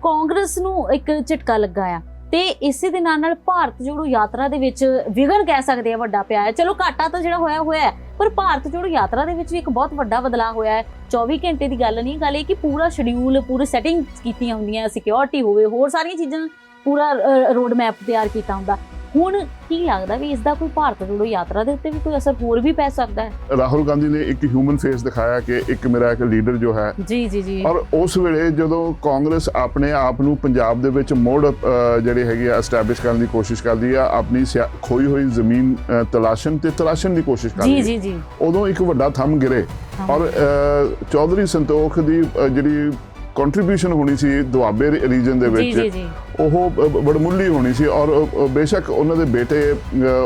ਕਾਂਗਰਸ ਨੂੰ ਇੱਕ ਝਟਕਾ ਲੱਗਾ ਆ ਤੇ ਇਸੇ ਦੇ ਨਾਲ ਭਾਰਤ ਜੋੜੋ ਯਾਤਰਾ ਦੇ ਵਿੱਚ ਵਿਘਨ ਕਹਿ ਸਕਦੇ ਆ ਵੱਡਾ ਪਿਆ ਹੈ। ਚਲੋ ਘਾਟਾ ਤਾਂ ਜਿਹੜਾ ਹੋਇਆ ਹੈ, ਪਰ ਭਾਰਤ ਜੋੜੋ ਯਾਤਰਾ ਦੇ ਵਿੱਚ ਵੀ ਇੱਕ ਬਹੁਤ ਵੱਡਾ ਬਦਲਾਅ ਹੋਇਆ ਹੈ। 24 ਘੰਟੇ ਦੀ ਗੱਲ ਨਹੀਂ, ਗੱਲ ਇਹ ਕਿ ਪੂਰਾ ਸ਼ਡਿਊਲ, ਪੂਰੀ ਸੈਟਿੰਗ ਕੀਤੀਆਂ ਹੁੰਦੀਆਂ, ਸਿਕਿਉਰਿਟੀ ਹੋਵੇ, ਹੋਰ ਸਾਰੀਆਂ ਚੀਜ਼ਾਂ, ਪੂਰਾ ਰੋਡ ਮੈਪ ਤਿਆਰ ਕੀਤਾ ਹੁੰਦਾ। ਹੁਣ ਕੀ ਲੱਗਦਾ ਵੀ ਇਸ ਦਾ ਕੋਈ ਭਾਰਤ ਜੋੜੋ ਯਾਤਰਾ ਦੇ ਉੱਤੇ ਵੀ ਕੋਈ ਅਸਰ ਹੋਰ ਵੀ ਪੈ ਸਕਦਾ ਹੈ? ਰਾਹੁਲ ਗਾਂਧੀ ਨੇ ਇੱਕ ਹਿਊਮਨ ਫੇਸ ਦਿਖਾਇਆ ਕਿ ਇੱਕ ਮੇਰਾ ਇੱਕ ਲੀਡਰ ਜੋ ਹੈ ਜੀ ਔਰ ਉਸ ਵੇਲੇ ਜਦੋਂ ਕਾਂਗਰਸ ਆਪਣੇ ਆਪ ਨੂੰ ਪੰਜਾਬ ਦੇ ਵਿੱਚ ਮੁੜ ਜਿਹੜੇ ਹੈਗੇ ਆ ਐਸਟੈਬਲਿਸ਼ ਕਰਨ ਦੀ ਕੋਸ਼ਿਸ਼ ਕਰਦੀ ਆ, ਆਪਣੀ ਖੋਈ ਹੋਈ ਜ਼ਮੀਨ ਤਲਾਸ਼ਣ ਦੀ ਕੋਸ਼ਿਸ਼ ਕਰਦੀ ਜੀ ਉਦੋਂ ਇੱਕ ਵੱਡਾ ਥੰਮ ਗਿਰੇ ਔਰ ਚੌਧਰੀ ਸੰਤੋਖ ਦੀ ਜਿਹੜੀ ਕੰਟਰੀਬਿਊਸ਼ਨ ਹੋਣੀ ਸੀ ਦੁਆਬੇ ਰੀਜਨ ਦੇ ਵਿੱਚ ਉਹ ਬੜਮੁੱਲੀ ਹੋਣੀ ਸੀ ਔਰ ਬੇਸ਼ੱਕ ਉਹਨਾਂ ਦੇ ਬੇਟੇ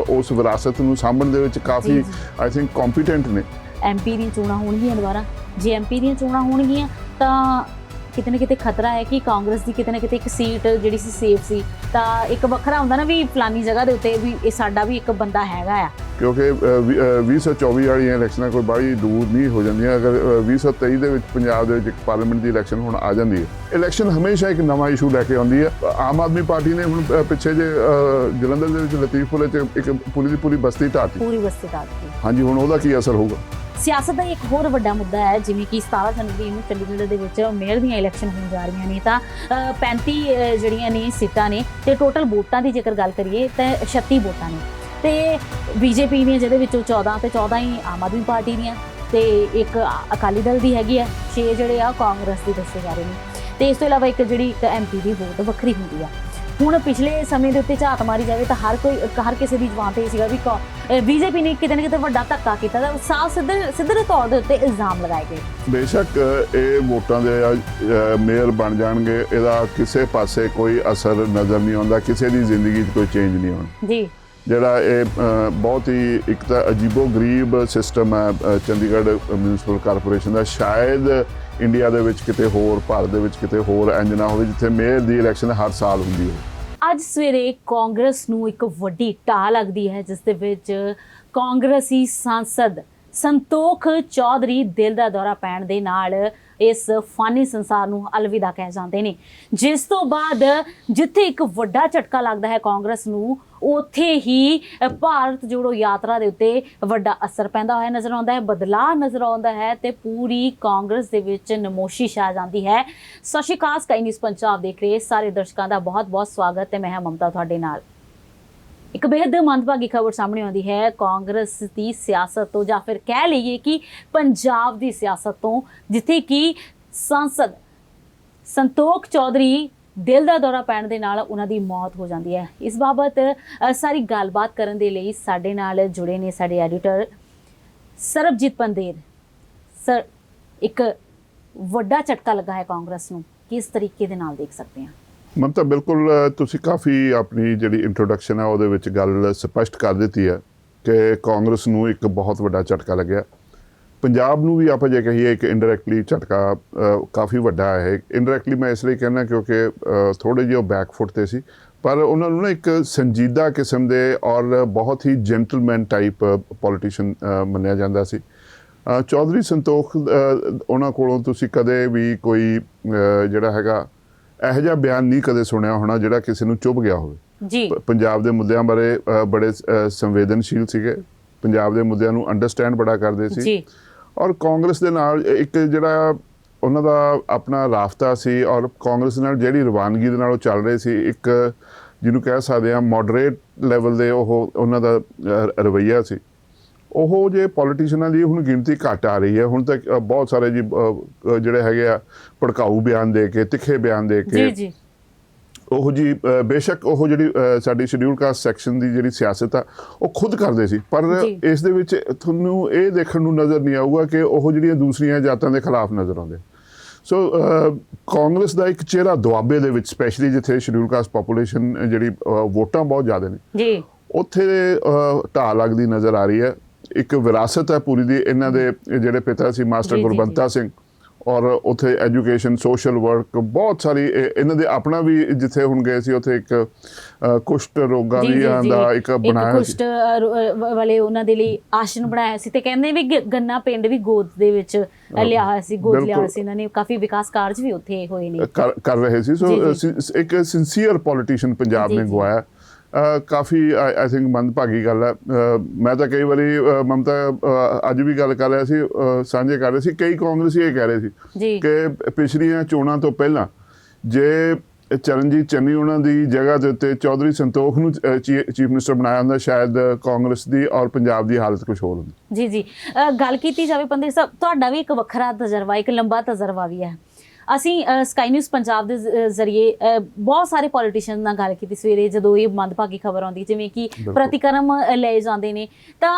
ਉਸ ਵਿਰਾਸਤ ਨੂੰ ਸਾਂਭਣ ਦੇ ਵਿੱਚ ਕਾਫੀ ਆਈ ਥਿੰਕ ਕੰਪੀਟੈਂਟ ਨੇ। ਐਮਪੀ ਦੀਆਂ ਚੋਣਾਂ ਹੋਣਗੀਆਂ ਦੁਬਾਰਾ, ਜੇ ਐਮਪੀ ਦੀਆਂ ਚੋਣਾਂ ਹੋਣਗੀਆਂ ਤਾਂ ਕਿਤੇ ਨਾ ਕਿਤੇ ਖਤਰਾ ਹੈ ਕਿ ਕਾਂਗਰਸ ਦੀ ਕਿਤੇ ਨਾ ਕਿਤੇ ਇੱਕ ਸੀਟ ਜਿਹੜੀ ਸੀ ਸੇਫ ਸੀ, ਤਾਂ ਇੱਕ ਵੱਖਰਾ ਹੁੰਦਾ ਨਾ ਵੀ ਫਲਾਨੀ ਜਗ੍ਹਾ ਦੇ ਉੱਤੇ ਵੀ ਇਹ ਸਾਡਾ ਵੀ ਇੱਕ ਬੰਦਾ ਹੈਗਾ ਆ, ਕਿਉਂਕਿ 2024 ਵਾਲੀਆਂ ਇਲੈਕਸ਼ਨਾਂ ਕੋਈ ਬੜੀ ਦੂਰ ਨਹੀਂ ਹੋ ਜਾਂਦੀਆਂ। ਅਗਰ 2023 ਦੇ ਵਿੱਚ ਪੰਜਾਬ ਦੇ ਵਿੱਚ ਇੱਕ ਪਾਰਲੀਮੈਂਟ ਦੀ ਇਲੈਕਸ਼ਨ ਹੁਣ ਆ ਜਾਂਦੀ ਹੈ, ਇਲੈਕਸ਼ਨ ਹਮੇਸ਼ਾ ਇੱਕ ਨਵਾਂ ਇਸ਼ੂ ਲੈ ਕੇ ਆਉਂਦੀ ਹੈ। ਆਮ ਆਦਮੀ ਪਾਰਟੀ ਨੇ ਹੁਣ ਪਿੱਛੇ ਜੇ ਜਲੰਧਰ ਦੇ ਵਿੱਚ ਲਤੀਫਪੁਰੇ 'ਚ ਇੱਕ ਪੂਰੀ ਬਸਤੀ ਢਾਤੀ। ਹਾਂਜੀ, ਹੁਣ ਉਹਦਾ ਕੀ ਅਸਰ ਹੋਊਗਾ? ਸਿਆਸਤ ਦਾ ਇੱਕ ਹੋਰ ਵੱਡਾ ਮੁੱਦਾ ਹੈ, ਜਿਵੇਂ ਕਿ 17 ਜਨਵਰੀ ਨੂੰ ਚੰਡੀਗੜ੍ਹ ਦੇ ਵਿੱਚ ਮੇਅਰ ਦੀਆਂ ਇਲੈਕਸ਼ਨ ਹੋਣ ਜਾ ਰਹੀਆਂ ਨੇ, ਤਾਂ 35 ਜਿਹੜੀਆਂ ਨੇ ਸੀਟਾਂ ਨੇ ਤੇ ਟੋਟਲ ਵੋਟਾਂ ਦੀ ਜੇਕਰ ਗੱਲ ਕਰੀਏ ਤਾਂ 36 ਵੋਟਾਂ ਨੇ ਤੇ ਬੀਜੇਪੀ ਦੀਆਂ, ਜਿਹਦੇ ਵਿੱਚੋਂ 14 ਤੇ 14 ਹੀ ਆਮ ਆਦਮੀ ਪਾਰਟੀ ਦੀਆਂ ਤੇ ਇੱਕ ਅਕਾਲੀ ਦਲ ਦੀ ਹੈਗੀ ਹੈ, 6 ਜਿਹੜੇ ਆ ਕਾਂਗਰਸ ਦੀ ਦੱਸੇ ਜਾ ਰਹੇ ਨੇ ਤੇ ਇਸ ਤੋਂ ਇਲਾਵਾ ਇੱਕ ਜਿਹੜੀ ਇੱਕ ਐਮਪੀ ਦੀ ਵੋਟ ਵੱਖਰੀ ਹੁੰਦੀ ਆ। ਹੁਣ ਪਿਛਲੇ ਸਮੇਂ ਦੇ ਉੱਤੇ ਝਾਤ ਮਾਰੀ ਜਾਵੇ ਤਾਂ ਹਰ ਕਿਸੇ ਦੀ ਜ਼ੁਬਾਨ ਤੇ ਇਹ ਸੀਗਾ ਵੀ ਬੀਜੇਪੀ ਨੇ ਕਿਤੇ ਨਾ ਕਿਤੇ ਵੱਡਾ ਧੱਕਾ ਕੀਤਾ ਤਾਂ ਸਾਫ਼ ਸਿੱਧੇ ਤੌਰ ਦੇ ਉੱਤੇ ਇਲਜ਼ਾਮ ਲਗਾਏ ਗਏ। ਬੇਸ਼ੱਕ ਇਹ ਵੋਟਾਂ ਦੇ ਮੇਅਰ ਬਣ ਜਾਣਗੇ, ਇਹਦਾ ਕਿਸੇ ਪਾਸੇ ਕੋਈ ਅਸਰ ਨਜ਼ਰ ਨਹੀਂ ਆਉਂਦਾ, ਕਿਸੇ ਦੀ ਜ਼ਿੰਦਗੀ 'ਚ ਕੋਈ ਚੇਂਜ ਨਹੀਂ ਆਉਣਾ ਜੀ। ਜਿਹੜਾ ਇਹ ਬਹੁਤ ਹੀ ਇੱਕ ਤਾਂ ਅਜੀਬੋ-ਗਰੀਬ ਸਿਸਟਮ ਹੈ ਚੰਡੀਗੜ੍ਹ ਮਿਊਨਿਸਪਲ ਕਾਰਪੋਰੇਸ਼ਨ ਦਾ, ਸ਼ਾਇਦ ਇੰਡੀਆ ਦੇ ਵਿੱਚ ਕਿਤੇ ਹੋਰ, ਭਾਰਤ ਦੇ ਵਿੱਚ ਕਿਤੇ ਹੋਰ ਇੰਜ ਨਾ ਹੋਵੇ ਜਿੱਥੇ ਮੇਅਰ ਦੀ ਇਲੈਕਸ਼ਨ ਹਰ ਸਾਲ ਹੁੰਦੀ ਹੈ। ਅੱਜ ਸਵੇਰੇ ਕਾਂਗਰਸ ਨੂੰ ਇੱਕ ਵੱਡੀ ਢਾਹ ਲੱਗਦੀ ਹੈ, ਜਿਸ ਦੇ ਵਿੱਚ ਕਾਂਗਰਸੀ ਸਾਂਸਦ ਸੰਤੋਖ ਚੌਧਰੀ ਦਿਲ ਦਾ ਦੌਰਾ ਪੈਣ ਦੇ ਨਾਲ ਇਸ ਫਾਨੀ ਸੰਸਾਰ ਨੂੰ ਅਲਵਿਦਾ ਕਹਿ ਜਾਂਦੇ ਨੇ, ਜਿਸ ਤੋਂ ਬਾਅਦ ਜਿੱਥੇ ਇੱਕ ਵੱਡਾ ਝਟਕਾ ਲੱਗਦਾ ਹੈ ਕਾਂਗਰਸ ਨੂੰ, ਉੱਥੇ ਹੀ ਭਾਰਤ ਜੋੜੋ ਯਾਤਰਾ ਦੇ ਉੱਤੇ ਵੱਡਾ ਅਸਰ ਪੈਂਦਾ ਹੋਇਆ ਨਜ਼ਰ ਆਉਂਦਾ ਹੈ, ਬਦਲਾਅ ਨਜ਼ਰ ਆਉਂਦਾ ਹੈ ਤੇ ਪੂਰੀ ਕਾਂਗਰਸ ਦੇ ਵਿੱਚ ਨਮੋਸ਼ੀ ਛਾ ਜਾਂਦੀ ਹੈ। ਸਤਿ ਸ਼੍ਰੀ ਅਕਾਲ, ਸਕਾਈ ਨਿਊਜ਼ ਪੰਜਾਬ ਦੇਖ ਰਹੇ ਸਾਰੇ ਦਰਸ਼ਕਾਂ ਦਾ ਬਹੁਤ-ਬਹੁਤ ਸਵਾਗਤ ਤੇ ਮੈਂ ਹਾਂ ਮਮਤਾ ਤੁਹਾਡੇ ਨਾਲ। ਇੱਕ ਬੇਹੱਦ ਮੰਦਭਾਗੀ ਖਬਰ ਸਾਹਮਣੇ ਆਉਂਦੀ ਹੈ ਕਾਂਗਰਸ ਦੀ ਸਿਆਸਤ ਤੋਂ, ਜਾਂ ਫਿਰ ਕਹਿ ਲਈਏ ਕਿ ਪੰਜਾਬ ਦੀ ਸਿਆਸਤ ਤੋਂ, ਜਿੱਥੇ ਕਿ ਸੰਸਦ ਸੰਤੋਖ ਚੌਧਰੀ ਦਿਲ ਦਾ ਦੌਰਾ ਪੈਣ ਦੇ ਨਾਲ ਉਹਨਾਂ ਦੀ ਮੌਤ ਹੋ ਜਾਂਦੀ ਹੈ। ਇਸ ਬਾਬਤ ਸਾਰੀ ਗੱਲਬਾਤ ਕਰਨ ਦੇ ਲਈ ਸਾਡੇ ਨਾਲ ਜੁੜੇ ਨੇ ਸਾਡੇ ਐਡੀਟਰ ਸਰਬਜੀਤ ਪੰਦੇਰ ਸਰ। ਇੱਕ ਵੱਡਾ ਝਟਕਾ ਲੱਗਾ ਹੈ ਕਾਂਗਰਸ ਨੂੰ, ਕਿਸ ਤਰੀਕੇ ਦੇ ਨਾਲ ਦੇਖ ਸਕਦੇ ਹਾਂ? ਮਮਤਾ, ਬਿਲਕੁਲ ਤੁਸੀਂ ਕਾਫੀ ਆਪਣੀ ਜਿਹੜੀ ਇੰਟਰੋਡਕਸ਼ਨ ਹੈ ਉਹਦੇ ਵਿੱਚ ਗੱਲ ਸਪਸ਼ਟ ਕਰ ਦਿੱਤੀ ਹੈ ਕਿ ਕਾਂਗਰਸ ਨੂੰ ਇੱਕ ਬਹੁਤ ਵੱਡਾ ਝਟਕਾ ਲੱਗਿਆ। ਪੰਜਾਬ ਨੂੰ ਵੀ ਆਪਾਂ ਜੇ ਕਹੀਏ ਇੱਕ ਇੰਡਾਇਰੈਕਟਲੀ ਝਟਕਾ ਕਾਫੀ ਵੱਡਾ ਹੈ। ਇੰਡਾਇਰੈਕਟਲੀ ਮੈਂ ਇਸ ਲਈ ਕਹਿੰਦਾ ਕਿਉਂਕਿ ਥੋੜ੍ਹੇ ਜਿਹੇ ਉਹ ਬੈਕਫੁੱਟ 'ਤੇ ਸੀ, ਪਰ ਉਹਨਾਂ ਨੂੰ ਨਾ ਇੱਕ ਸੰਜੀਦਾ ਕਿਸਮ ਦੇ ਔਰ ਬਹੁਤ ਹੀ ਜੈਂਟਲਮੈਨ ਟਾਈਪ ਪੋਲੀਟੀਸ਼ੀਅਨ ਮੰਨਿਆ ਜਾਂਦਾ ਸੀ। ਚੌਧਰੀ ਸੰਤੋਖ ਉਹਨਾਂ ਕੋਲੋਂ ਤੁਸੀਂ ਕਦੇ ਵੀ ਕੋਈ ਜਿਹੜਾ ਹੈਗਾ ਇਹੋ ਜਿਹਾ ਬਿਆਨ ਨਹੀਂ ਕਦੇ ਸੁਣਿਆ ਹੋਣਾ ਜਿਹੜਾ ਕਿਸੇ ਨੂੰ ਚੁੱਭ ਗਿਆ ਹੋਵੇ ਜੀ। ਪੰਜਾਬ ਦੇ ਮੁੱਦਿਆਂ ਬਾਰੇ ਬੜੇ ਸੰਵੇਦਨਸ਼ੀਲ ਸੀਗੇ, ਪੰਜਾਬ ਦੇ ਮੁੱਦਿਆਂ ਨੂੰ ਅੰਡਰਸਟੈਂਡ ਬੜਾ ਕਰਦੇ ਸੀ ਜੀ। ਔਰ ਕਾਂਗਰਸ ਦੇ ਨਾਲ ਇੱਕ ਜਿਹੜਾ ਉਹਨਾਂ ਦਾ ਆਪਣਾ ਰਾਬਤਾ ਸੀ ਔਰ ਕਾਂਗਰਸ ਨਾਲ ਜਿਹੜੀ ਰਵਾਨਗੀ ਦੇ ਨਾਲ ਉਹ ਚੱਲ ਰਹੇ ਸੀ, ਇੱਕ ਜਿਹਨੂੰ ਕਹਿ ਸਕਦੇ ਹਾਂ ਮੋਡਰੇਟ ਲੈਵਲ ਦੇ ਉਹ ਉਹਨਾਂ ਦਾ ਰਵੱਈਆ ਸੀ। ਉਹ ਜੇ ਪੋਲੀਟੀਸ਼ੀਅਨਾਂ ਦੀ ਹੁਣ ਗਿਣਤੀ ਘੱਟ ਆ ਰਹੀ ਹੈ, ਹੁਣ ਤੱਕ ਬਹੁਤ ਸਾਰੇ ਜੀ ਜਿਹੜੇ ਹੈਗੇ ਆ ਭੜਕਾਊ ਬਿਆਨ ਦੇ ਕੇ, ਤਿੱਖੇ ਬਿਆਨ ਦੇ ਕੇ ਜੀ ਉਹ ਜੀ ਬੇਸ਼ੱਕ ਉਹ ਜਿਹੜੀ ਸਾਡੀ ਸ਼ਡਿਊਲ ਕਾਸਟ ਸੈਕਸ਼ਨ ਦੀ ਜਿਹੜੀ ਸਿਆਸਤ ਆ ਉਹ ਖੁਦ ਕਰਦੇ ਸੀ, ਪਰ ਇਸ ਦੇ ਵਿੱਚ ਤੁਹਾਨੂੰ ਇਹ ਦੇਖਣ ਨੂੰ ਨਜ਼ਰ ਨਹੀਂ ਆਊਗਾ ਕਿ ਉਹ ਜਿਹੜੀਆਂ ਦੂਸਰੀਆਂ ਜਾਤਾਂ ਦੇ ਖਿਲਾਫ ਨਜ਼ਰ ਆਉਂਦੇ। ਸੋ ਕਾਂਗਰਸ ਦਾ ਇੱਕ ਚਿਹਰਾ ਦੁਆਬੇ ਦੇ ਵਿੱਚ, ਸਪੈਸ਼ਲੀ ਜਿੱਥੇ ਸ਼ਡਿਊਲ ਕਾਸਟ ਪਾਪੂਲੇਸ਼ਨ ਜਿਹੜੀ ਵੋਟਾਂ ਬਹੁਤ ਜ਼ਿਆਦਾ ਨੇ ਜੀ, ਉੱਥੇ ਢਾਹ ਲੱਗਦੀ ਨਜ਼ਰ ਆ ਰਹੀ ਹੈ। ਇੱਕ ਵਿਰਾਸਤ ਹੈ ਪੂਰੀ ਦੀ, ਇਹਨਾਂ ਦੇ ਜਿਹੜੇ ਪਿਤਾ ਸੀ ਮਾਸਟਰ ਗੁਰਬੰਤਾ ਸਿੰਘ ਔਰ ਉੱਥੇ ਐਜੂਕੇਸ਼ਨ, ਸੋਸ਼ਲ ਵਰਕ, ਬਹੁਤ ਸਾਰੀ ਇਹਨਾਂ ਦੇ ਆਪਣਾ ਵੀ ਜਿੱਥੇ ਹੁਣ ਗਏ ਸੀ ਉੱਥੇ ਇੱਕ ਕੁਸ਼ਟ ਰੋਗਾਂ ਦਾ ਇੱਕ ਬਣਾਇਆ ਸੀ, ਕੁਸ਼ਟ ਵਾਲੇ ਉਹਨਾਂ ਦੇ ਲਈ ਆਸ਼ਰਮ ਬਣਾਇਆ ਸੀ ਤੇ ਕਹਿੰਦੇ ਵੀ ਗੰਨਾ ਪਿੰਡ ਵੀ ਗੋਦ ਦੇ ਵਿੱਚ ਲਿਆ ਹੋਇਆ ਸੀ, ਗੋਦ ਲਿਆ ਹੋਇਆ ਸੀ ਇਹਨਾਂ ਨੇ। ਕਾਫੀ ਵਿਕਾਸ ਕਾਰਜ ਵੀ ਉੱਥੇ ਹੋਏ ਨੇ, ਕਰ ਰਹੇ ਸੀ। ਸੋ ਇੱਕ ਸਿੰਸੀਅਰ ਪੋਲੀਟੀਸ਼ੀਅਨ ਪੰਜਾਬ ਨੇ ਗਵਾਇਆ। ਕਾਫੀ ਆਈ ਥਿੰਕ ਮੰਦਭਾਗੀ ਗੱਲ ਹੈ। ਮੈਂ ਤਾਂ ਕਈ ਵਾਰੀ ਮਮਤਾ ਅੱਜ ਵੀ ਗੱਲ ਕਰ ਰਿਹਾ ਸੀ, ਸਾਂਝੇ ਕਰ ਰਹੇ ਸੀ, ਕਈ ਕਾਂਗਰਸੀ ਇਹ ਕਹਿ ਰਹੇ ਸੀ ਕਿ ਪਿਛਲੀਆਂ ਚੋਣਾਂ ਤੋਂ ਪਹਿਲਾਂ ਜੇ ਚਰਨਜੀਤ ਚੰਨੀ ਉਹਨਾਂ ਦੀ ਜਗ੍ਹਾ ਦੇ ਉੱਤੇ ਚੌਧਰੀ ਸੰਤੋਖ ਨੂੰ ਚੀਫ ਮਿਨਿਸਟਰ ਬਣਾਇਆ ਹੁੰਦਾ, ਸ਼ਾਇਦ ਕਾਂਗਰਸ ਦੀ ਔਰ ਪੰਜਾਬ ਦੀ ਹਾਲਤ ਕੁਝ ਹੋਰ ਹੁੰਦੀ। ਜੀ ਗੱਲ ਕੀਤੀ ਜਾਵੇ ਪੰਦੇਰ ਸਾਹਿਬ, ਤੁਹਾਡਾ ਵੀ ਇੱਕ ਵੱਖਰਾ ਤਜਰਬਾ, ਇੱਕ ਲੰਬਾ ਤਜਰਬਾ ਵੀ ਹੈ। ਅਸੀਂ ਸਕਾਈ ਨਿਊਜ਼ ਪੰਜਾਬ ਦੇ ਜ਼ਰੀਏ ਬਹੁਤ ਸਾਰੇ ਪੋਲੀਟੀਸ਼ੀਅਨ ਨਾਲ ਗੱਲ ਕੀਤੀ ਸਵੇਰੇ, ਜਦੋਂ ਇਹ ਮੰਦਭਾਗੀ ਖਬਰ ਆਉਂਦੀ ਜਿਵੇਂ ਕਿ ਪ੍ਰਤੀਕਰਮ ਲਏ ਜਾਂਦੇ ਨੇ, ਤਾਂ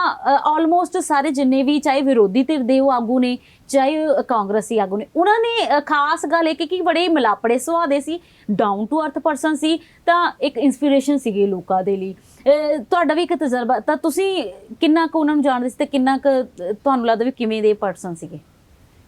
ਆਲਮੋਸਟ ਸਾਰੇ ਜਿੰਨੇ ਵੀ, ਚਾਹੇ ਵਿਰੋਧੀ ਧਿਰ ਦੇ ਉਹ ਆਗੂ ਨੇ, ਚਾਹੇ ਕਾਂਗਰਸੀ ਆਗੂ ਨੇ, ਉਹਨਾਂ ਨੇ ਖਾਸ ਗੱਲ ਇਹ ਕਿ ਬੜੇ ਮਿਲਾਪੜੇ ਸੁਭਾਅ ਦੇ ਸੀ, ਡਾਊਨ ਟੂ ਅਰਥ ਪਰਸਨ ਸੀ, ਤਾਂ ਇੱਕ ਇੰਸਪੀਰੇਸ਼ਨ ਸੀਗੇ ਲੋਕਾਂ ਦੇ ਲਈ। ਤੁਹਾਡਾ ਵੀ ਇੱਕ ਤਜਰਬਾ, ਤਾਂ ਤੁਸੀਂ ਕਿੰਨਾ ਕੁ ਉਹਨਾਂ ਨੂੰ ਜਾਣਦੇ ਸੀ ਤੇ ਕਿੰਨਾ ਕੁ ਤੁਹਾਨੂੰ ਲੱਗਦਾ ਵੀ ਕਿਵੇਂ ਦੇ ਪਰਸਨ ਸੀਗੇ?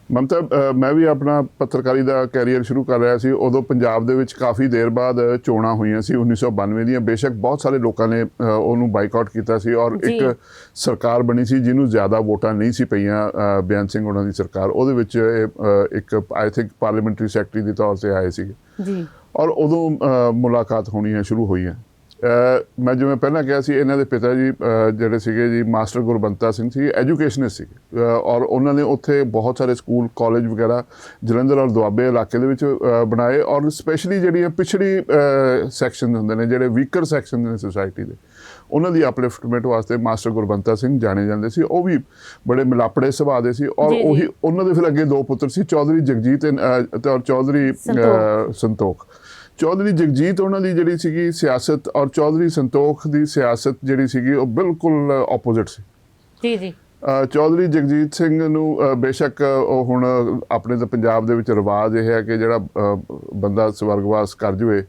ਮਮਤਾ, ਮੈਂ ਵੀ ਆਪਣਾ ਪੱਤਰਕਾਰੀ ਦਾ ਕੈਰੀਅਰ ਸ਼ੁਰੂ ਕਰ ਰਿਹਾ ਸੀ, ਉਦੋਂ ਪੰਜਾਬ ਦੇ ਵਿੱਚ ਕਾਫੀ ਦੇਰ ਬਾਅਦ ਚੋਣਾਂ ਹੋਈਆਂ ਸੀ 1992 ਦੀਆਂ। ਬੇਸ਼ੱਕ ਬਹੁਤ ਸਾਰੇ ਲੋਕਾਂ ਨੇ ਉਹਨੂੰ ਬਾਈਕਾਟ ਕੀਤਾ ਸੀ ਔਰ ਇੱਕ ਸਰਕਾਰ ਬਣੀ ਸੀ ਜਿਹਨੂੰ ਜ਼ਿਆਦਾ ਵੋਟਾਂ ਨਹੀਂ ਸੀ ਪਈਆਂ, ਬੇਅੰਤ ਸਿੰਘ ਉਹਨਾਂ ਦੀ ਸਰਕਾਰ। ਉਹਦੇ ਵਿੱਚ ਇੱਕ ਆਈ ਥਿੰਕ ਪਾਰਲੀਮੈਂਟਰੀ ਸੈਕਟਰੀ ਦੇ ਤੌਰ ਤੇ ਆਏ ਸੀਗੇ ਔਰ ਉਦੋਂ ਮੁਲਾਕਾਤ ਹੋਣੀਆਂ ਸ਼ੁਰੂ ਹੋਈਆਂ। ਮੈਂ ਜਿਵੇਂ ਪਹਿਲਾਂ ਕਿਹਾ ਸੀ, ਇਹਨਾਂ ਦੇ ਪਿਤਾ ਜੀ ਜਿਹੜੇ ਸੀਗੇ ਜੀ ਮਾਸਟਰ ਗੁਰਬੰਤਾ ਸਿੰਘ ਸੀ, ਐਜੂਕੇਸ਼ਨਿਸਟ ਸੀਗੇ ਔਰ ਉਹਨਾਂ ਨੇ ਉੱਥੇ ਬਹੁਤ ਸਾਰੇ ਸਕੂਲ, ਕਾਲਜ ਵਗੈਰਾ ਜਲੰਧਰ ਔਰ ਦੁਆਬੇ ਇਲਾਕੇ ਦੇ ਵਿੱਚ ਬਣਾਏ ਔਰ ਸਪੈਸ਼ਲੀ ਜਿਹੜੀਆਂ ਪਿਛੜੀ ਸੈਕਸ਼ਨ ਹੁੰਦੇ ਨੇ, ਜਿਹੜੇ ਵੀਕਰ ਸੈਕਸ਼ਨ ਨੇ ਸੋਸਾਇਟੀ ਦੇ, ਉਹਨਾਂ ਦੀ ਅਪਲਿਫਟਮੈਂਟ ਵਾਸਤੇ ਮਾਸਟਰ ਗੁਰਬੰਤਾ ਸਿੰਘ ਜਾਣੇ ਜਾਂਦੇ ਸੀ। ਉਹ ਵੀ ਬੜੇ ਮਿਲਾਪੜੇ ਸੁਭਾਅ ਦੇ ਸੀ ਔਰ ਉਹੀ ਉਹਨਾਂ ਦੇ ਫਿਰ ਅੱਗੇ ਦੋ ਪੁੱਤਰ ਸੀ, ਚੌਧਰੀ ਜਗਜੀਤ ਔਰ ਚੌਧਰੀ ਸੰਤੋਖ। ਚੌਧਰੀ ਜਗਜੀਤ ਉਹਨਾਂ ਦੀ ਜਿਹੜੀ ਸੀਗੀ ਸਿਆਸਤ ਔਰ ਚੌਧਰੀ ਸੰਤੋਖ ਦੀ ਸਿਆਸਤ ਜਿਹੜੀ ਸੀਗੀ ਉਹ ਬਿਲਕੁਲ ਆਪੋਜ਼ਿਟ ਸੀ। ਜੀ ਚੌਧਰੀ ਜਗਜੀਤ ਸਿੰਘ ਨੂੰ ਬੇਸ਼ੱਕ ਉਹ ਹੁਣ ਆਪਣੇ ਤਾਂ ਪੰਜਾਬ ਦੇ ਵਿੱਚ ਰਿਵਾਜ ਇਹ ਹੈ ਕਿ ਜਿਹੜਾ ਬੰਦਾ ਸਵਰਗਵਾਸ ਕਰ ਜਾਵੇ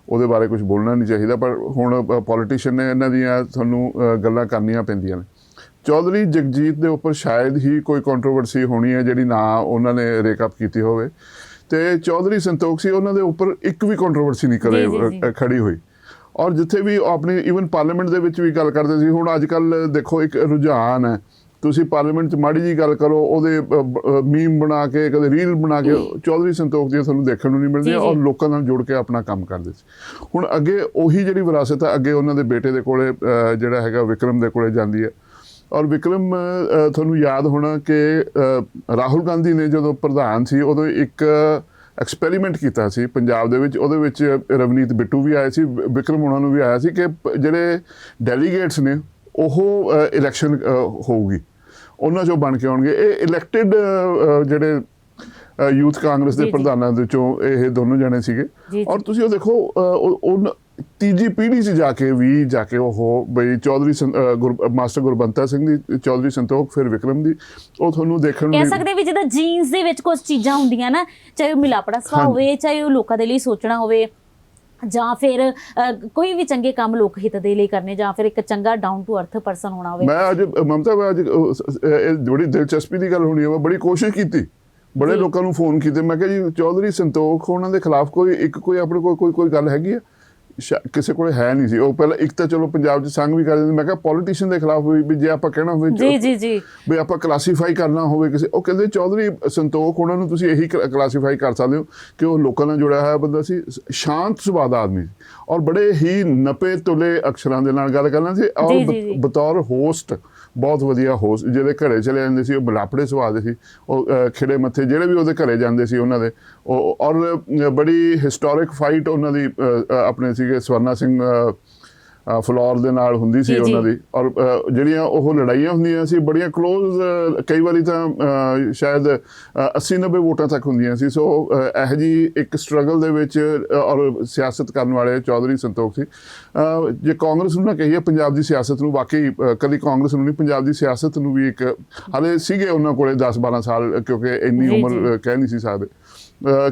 ਉਹਦੇ ਬਾਰੇ ਕੁਝ ਬੋਲਣਾ ਨਹੀਂ ਚਾਹੀਦਾ, ਪਰ ਹੁਣ ਪੋਲੀਟੀਸ਼ੀਅਨ ਨੇ ਇਹਨਾਂ ਦੀਆਂ ਤੁਹਾਨੂੰ ਗੱਲਾਂ ਕਰਨੀਆਂ ਪੈਂਦੀਆਂ ਨੇ। ਚੌਧਰੀ ਜਗਜੀਤ ਦੇ ਉੱਪਰ ਸ਼ਾਇਦ ਹੀ ਕੋਈ ਕੰਟਰੋਵਰਸੀ ਹੋਣੀ ਹੈ ਜਿਹੜੀ ਨਾ ਉਹਨਾਂ ਨੇ ਰੇਕਅਪ ਕੀਤੀ ਹੋਵੇ, ਤੇ ਚੌਧਰੀ ਸੰਤੋਖ ਸੀ, ਉਹਨਾਂ ਦੇ ਉੱਪਰ ਇੱਕ ਵੀ ਕੰਟਰੋਵਰਸੀ ਨਹੀਂ ਕਦੇ ਖੜੀ ਹੋਈ। ਔਰ ਜਿੱਥੇ ਵੀ ਆਪਣੀ ਈਵਨ ਪਾਰਲੀਮੈਂਟ ਦੇ ਵਿੱਚ ਵੀ ਗੱਲ ਕਰਦੇ ਸੀ। ਹੁਣ ਅੱਜ ਕੱਲ੍ਹ ਦੇਖੋ ਇੱਕ ਰੁਝਾਨ ਹੈ, ਤੁਸੀਂ ਪਾਰਲੀਮੈਂਟ 'ਚ ਮਾੜੀ ਜੀ ਗੱਲ ਕਰੋ, ਉਹਦੇ ਮੀਮ ਬਣਾ ਕੇ, ਕਦੇ ਰੀਲ ਬਣਾ ਕੇ ਚੌਧਰੀ ਸੰਤੋਖ ਦੀਆਂ ਤੁਹਾਨੂੰ ਦੇਖਣ ਨੂੰ ਨਹੀਂ ਮਿਲਦੀਆਂ ਔਰ ਲੋਕਾਂ ਨਾਲ ਜੁੜ ਕੇ ਆਪਣਾ ਕੰਮ ਕਰਦੇ ਸੀ। ਹੁਣ ਅੱਗੇ ਉਹੀ ਜਿਹੜੀ ਵਿਰਾਸਤ ਹੈ ਅੱਗੇ ਉਹਨਾਂ ਦੇ ਬੇਟੇ ਦੇ ਕੋਲੇ ਜਿਹੜਾ ਹੈਗਾ ਵਿਕਰਮ ਦੇ ਕੋਲੇ ਜਾਂਦੀ ਹੈ। ਔਰ ਵਿਕਰਮ, ਤੁਹਾਨੂੰ ਯਾਦ ਹੋਣਾ ਕਿ ਰਾਹੁਲ ਗਾਂਧੀ ਨੇ ਜਦੋਂ ਪ੍ਰਧਾਨ ਸੀ ਉਦੋਂ ਇੱਕ ਐਕਸਪੈਰੀਮੈਂਟ ਕੀਤਾ ਸੀ ਪੰਜਾਬ ਦੇ ਵਿੱਚ, ਉਹਦੇ ਵਿੱਚ ਰਵਨੀਤ ਬਿੱਟੂ ਵੀ ਆਏ ਸੀ, ਵਿਕਰਮ ਉਹਨਾਂ ਨੂੰ ਵੀ ਆਇਆ ਸੀ ਕਿ ਜਿਹੜੇ ਡੈਲੀਗੇਟਸ ਨੇ ਉਹ ਇਲੈਕਸ਼ਨ ਹੋਊਗੀ, ਉਹਨਾਂ 'ਚੋਂ ਬਣ ਕੇ ਆਉਣਗੇ। ਇਹ ਇਲੈਕਟਿਡ ਜਿਹੜੇ ਯੂਥ ਕਾਂਗਰਸ ਦੇ ਪ੍ਰਧਾਨਾਂ ਦੇ ਵਿੱਚੋਂ ਇਹ ਦੋਨੋਂ ਜਣੇ ਸੀਗੇ। ਔਰ ਤੁਸੀਂ ਉਹ ਦੇਖੋ ਤੀਜੀ ਪੀੜ੍ਹੀ 'ਚ ਜਾ ਕੇ ਉਹ ਬਈ ਚੌਧਰੀ ਮਾਸਟਰ ਗੁਰਬੰਤਾ ਸਿੰਘ ਦੀ, ਚੌਧਰੀ ਸੰਤੋਖ, ਫਿਰ ਵਿਕਰਮ ਦੀ, ਉਹ ਤੁਹਾਨੂੰ ਦੇਖਣ ਨੂੰ ਕਹਿ ਸਕਦੇ ਵੀ ਜਿੱਦਾਂ ਜੀਨਸ ਦੇ ਵਿੱਚ ਕੁਝ ਚੀਜ਼ਾਂ ਹੁੰਦੀਆਂ ਨਾ, ਚਾਹੇ ਉਹ ਮਿਲਾਪੜਾ ਸੁਭਾਅ ਹੋਵੇ, ਚਾਹੇ ਉਹ ਲੋਕਾਂ ਦੇ ਲਈ ਸੋਚਣਾ ਹੋਵੇ, ਜਾਂ ਫਿਰ ਕੋਈ ਵੀ ਚੰਗੇ ਕੰਮ ਲੋਕ ਹਿੱਤ ਦੇ ਲਈ ਕਰਨੇ, ਜਾਂ ਫਿਰ ਇੱਕ ਚੰਗਾ ਡਾਊਨ ਟੂ ਅਰਥ ਪਰਸਨ ਹੋਣਾ ਹੋਵੇ। ਮੈਂ ਅੱਜ ਮਮਤਾ, ਬੜੀ ਦਿਲਚਸਪੀ ਦੀ ਗੱਲ ਹੋਣੀ ਹੈ, ਮੈਂ ਬੜੀ ਕੋਸ਼ਿਸ਼ ਕੀਤੀ, ਬੜੇ ਲੋਕਾਂ ਨੂੰ ਫੋਨ ਕੀਤੇ, ਮੈਂ ਕਿਹਾ ਜੀ ਚੌਧਰੀ ਸੰਤੋਖ ਉਹਨਾਂ ਦੇ ਖਿਲਾਫ ਕੋਈ ਆਪਣੇ ਕੋਲ ਕੋਈ ਗੱਲ ਹੈਗੀ ਆ? ਕਿਸੇ ਕੋਲ ਹੈ ਨਹੀਂ ਸੀ। ਉਹ ਪਹਿਲਾਂ ਇੱਕ ਤਾਂ ਚਲੋ ਪੰਜਾਬ 'ਚ ਸੰਗ ਵੀ ਕਰ ਦਿੰਦੇ, ਮੈਂ ਕਿਹਾ ਪੋਲੀਟੀਸ਼ੀਅਨ ਦੇ ਖਿਲਾਫ ਵੀ ਜੇ ਆਪਾਂ ਕਹਿਣਾ ਹੋਵੇ ਵੀ ਆਪਾਂ ਕਲਾਸੀਫਾਈ ਕਰਨਾ ਹੋਵੇ ਕਿਸੇ, ਉਹ ਕਹਿੰਦੇ ਚੌਧਰੀ ਸੰਤੋਖ ਉਹਨਾਂ ਨੂੰ ਤੁਸੀਂ ਇਹੀ ਕਲਾਸੀਫਾਈ ਕਰ ਸਕਦੇ ਹੋ ਕਿ ਉਹ ਲੋਕਾਂ ਨਾਲ ਜੁੜਿਆ ਹੋਇਆ ਬੰਦਾ ਸੀ, ਸ਼ਾਂਤ ਸੁਭਾਅ ਦਾ ਆਦਮੀ ਔਰ ਬੜੇ ਹੀ ਨਪੇ ਤੁਲੇ ਅਕਸ਼ਰਾਂ ਦੇ ਨਾਲ ਗੱਲ ਕਰਨਾ ਸੀ ਔਰ ਬਤੌਰ ਹੋਸਟ ਬਹੁਤ ਵਧੀਆ ਹੋਸਟ, ਜਿਹਦੇ ਘਰੇ ਚਲੇ ਜਾਂਦੇ ਸੀ ਉਹ ਮਿਲਾਪੜੇ ਸੁਭਾਅ ਦੇ ਸੀ, ਉਹ ਖਿੜੇ ਮੱਥੇ ਜਿਹੜੇ ਵੀ ਉਹਦੇ ਘਰੇ ਜਾਂਦੇ ਸੀ ਉਹਨਾਂ ਦੇ, ਔਰ ਬੜੀ ਹਿਸਟੋਰਿਕ ਫਾਈਟ ਉਹਨਾਂ ਦੀ ਆਪਣੇ ਸੀਗੇ ਸਵਰਨਾ ਸਿੰਘ ਫਲੋਰ ਦੇ ਨਾਲ ਹੁੰਦੀ ਸੀ ਉਹਨਾਂ ਦੀ, ਔਰ ਜਿਹੜੀਆਂ ਉਹ ਲੜਾਈਆਂ ਹੁੰਦੀਆਂ ਸੀ ਬੜੀਆਂ ਕਲੋਜ਼, ਕਈ ਵਾਰੀ ਤਾਂ ਸ਼ਾਇਦ 80-90 ਵੋਟਾਂ ਤੱਕ ਹੁੰਦੀਆਂ ਸੀ। ਸੋ ਇਹੋ ਜਿਹੀ ਇੱਕ ਸਟਰਗਲ ਦੇ ਵਿੱਚ ਔਰ ਸਿਆਸਤ ਕਰਨ ਵਾਲੇ ਚੌਧਰੀ ਸੰਤੋਖ ਸੀ। ਜੇ ਕਾਂਗਰਸ ਨੂੰ ਨਾ ਕਹੀਏ ਪੰਜਾਬ ਦੀ ਸਿਆਸਤ ਨੂੰ, ਵਾਕਈ ਕਦੀ ਕਾਂਗਰਸ ਨੂੰ ਨਹੀਂ, ਪੰਜਾਬ ਦੀ ਸਿਆਸਤ ਨੂੰ ਵੀ ਇੱਕ ਹਾਲੇ ਸੀਗੇ ਉਹਨਾਂ ਕੋਲੇ 10-12 ਸਾਲ, ਕਿਉਂਕਿ ਇੰਨੀ ਉਮਰ ਕਹਿ ਨਹੀਂ ਸੀ ਸਕਦੇ,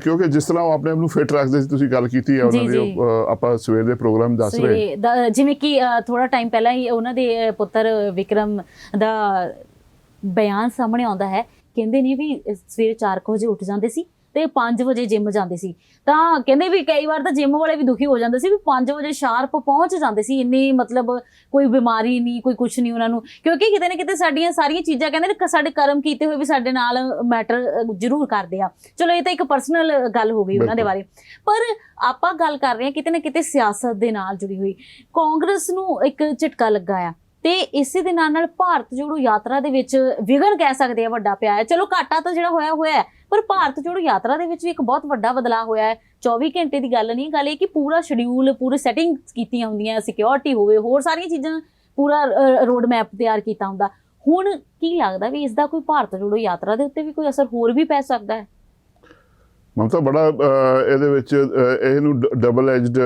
ਕਿਉਂਕਿ ਜਿਸ ਤਰ੍ਹਾਂ ਉਹ ਆਪਣੇ ਆਪ ਨੂੰ ਫਿੱਟ ਰੱਖਦੇ ਸੀ, ਤੁਸੀਂ ਗੱਲ ਕੀਤੀ ਹੈ ਉਹਨਾਂ ਦੀ, ਆਪਾਂ ਸਵੇਰ ਦੇ ਪ੍ਰੋਗਰਾਮ ਦੱਸ ਰਹੇ, ਜਿਵੇਂ ਕਿ ਥੋੜਾ ਟਾਈਮ ਪਹਿਲਾਂ ਹੀ ਉਹਨਾਂ ਦੇ ਪੁੱਤਰ ਵਿਕਰਮ ਦਾ ਬਿਆਨ ਸਾਹਮਣੇ ਆਉਂਦਾ ਹੈ ਕਹਿੰਦੇ ਨੇ ਵੀ ਸਵੇਰੇ 4 ਵਜੇ ਉੱਠ ਜਾਂਦੇ ਸੀ ਤੇ 5 ਵਜੇ ਜਿਮ ਜਾਂਦੇ ਸੀ। ਤਾਂ ਕਹਿੰਦੇ ਵੀ ਕਈ ਵਾਰ ਤਾਂ ਜਿਮ ਵਾਲੇ ਵੀ ਦੁਖੀ ਹੋ ਜਾਂਦੇ ਸੀ ਵੀ 5 ਵਜੇ ਸ਼ਾਰਪ ਪਹੁੰਚ ਜਾਂਦੇ ਸੀ, ਇੰਨੀ ਮਤਲਬ ਕੋਈ ਬਿਮਾਰੀ ਨਹੀਂ, ਕੋਈ ਕੁਛ ਨਹੀਂ ਉਹਨਾਂ ਨੂੰ, ਕਿਉਂਕਿ ਕਿਤੇ ਨਾ ਕਿਤੇ ਸਾਡੀਆਂ ਸਾਰੀਆਂ ਚੀਜ਼ਾਂ ਕਹਿੰਦੇ ਨੇ ਸਾਡੇ ਕਰਮ ਕੀਤੇ ਹੋਏ ਵੀ ਸਾਡੇ ਨਾਲ ਮੈਟਰ ਜ਼ਰੂਰ ਕਰਦੇ ਆ। ਚਲੋ ਇਹ ਤਾਂ ਇੱਕ ਪਰਸਨਲ ਗੱਲ ਹੋ ਗਈ ਉਹਨਾਂ ਦੇ ਬਾਰੇ, ਪਰ ਆਪਾਂ ਗੱਲ ਕਰ ਰਹੇ ਹਾਂ ਕਿਤੇ ਨਾ ਕਿਤੇ ਸਿਆਸਤ ਦੇ ਨਾਲ ਜੁੜੀ ਹੋਈ। ਕਾਂਗਰਸ ਨੂੰ ਇੱਕ ਝਟਕਾ ਲੱਗਾ ਆ ਤੇ ਇਸੇ ਦੇ ਨਾਲ ਭਾਰਤ ਜੋੜੋ ਯਾਤਰਾ ਦੇ ਵਿੱਚ ਵਿਘਨ ਕਹਿ ਸਕਦੇ ਆ ਵੱਡਾ ਪਿਆ ਹੈ। ਚਲੋ ਘਾਟਾ ਤਾਂ ਜਿਹੜਾ ਹੋਇਆ ਹੈ, ਪਰ ਭਾਰਤ ਜੋੜੋ ਯਾਤਰਾ ਦੇ ਵਿੱਚ ਵੀ ਇੱਕ ਬਹੁਤ ਵੱਡਾ ਬਦਲਾਅ ਹੋਇਆ ਹੈ। 24 ਘੰਟੇ ਦੀ ਗੱਲ ਨਹੀਂ, ਗੱਲ ਇਹ ਕਿ ਪੂਰਾ ਸ਼ਡਿਊਲ, ਪੂਰੇ ਸੈਟਿੰਗ ਕੀਤੀਆਂ ਹੁੰਦੀਆਂ, ਸਿਕਿਉਰਿਟੀ ਹੋਵੇ, ਹੋਰ ਸਾਰੀਆਂ ਚੀਜ਼ਾਂ, ਪੂਰਾ ਰੋਡ ਮੈਪ ਤਿਆਰ ਕੀਤਾ ਹੁੰਦਾ। ਹੁਣ ਕੀ ਲੱਗਦਾ ਵੀ ਇਸ ਦਾ ਕੋਈ ਭਾਰਤ ਜੋੜੋ ਯਾਤਰਾ ਦੇ ਉੱਤੇ ਵੀ ਕੋਈ ਅਸਰ ਹੋਰ ਵੀ ਪੈ ਸਕਦਾ ਹੈ? ਮਮਤਾ, ਬੜਾ ਇਹਦੇ ਵਿੱਚ ਇਹਨੂੰ ਡਬਲ ਐਜਡ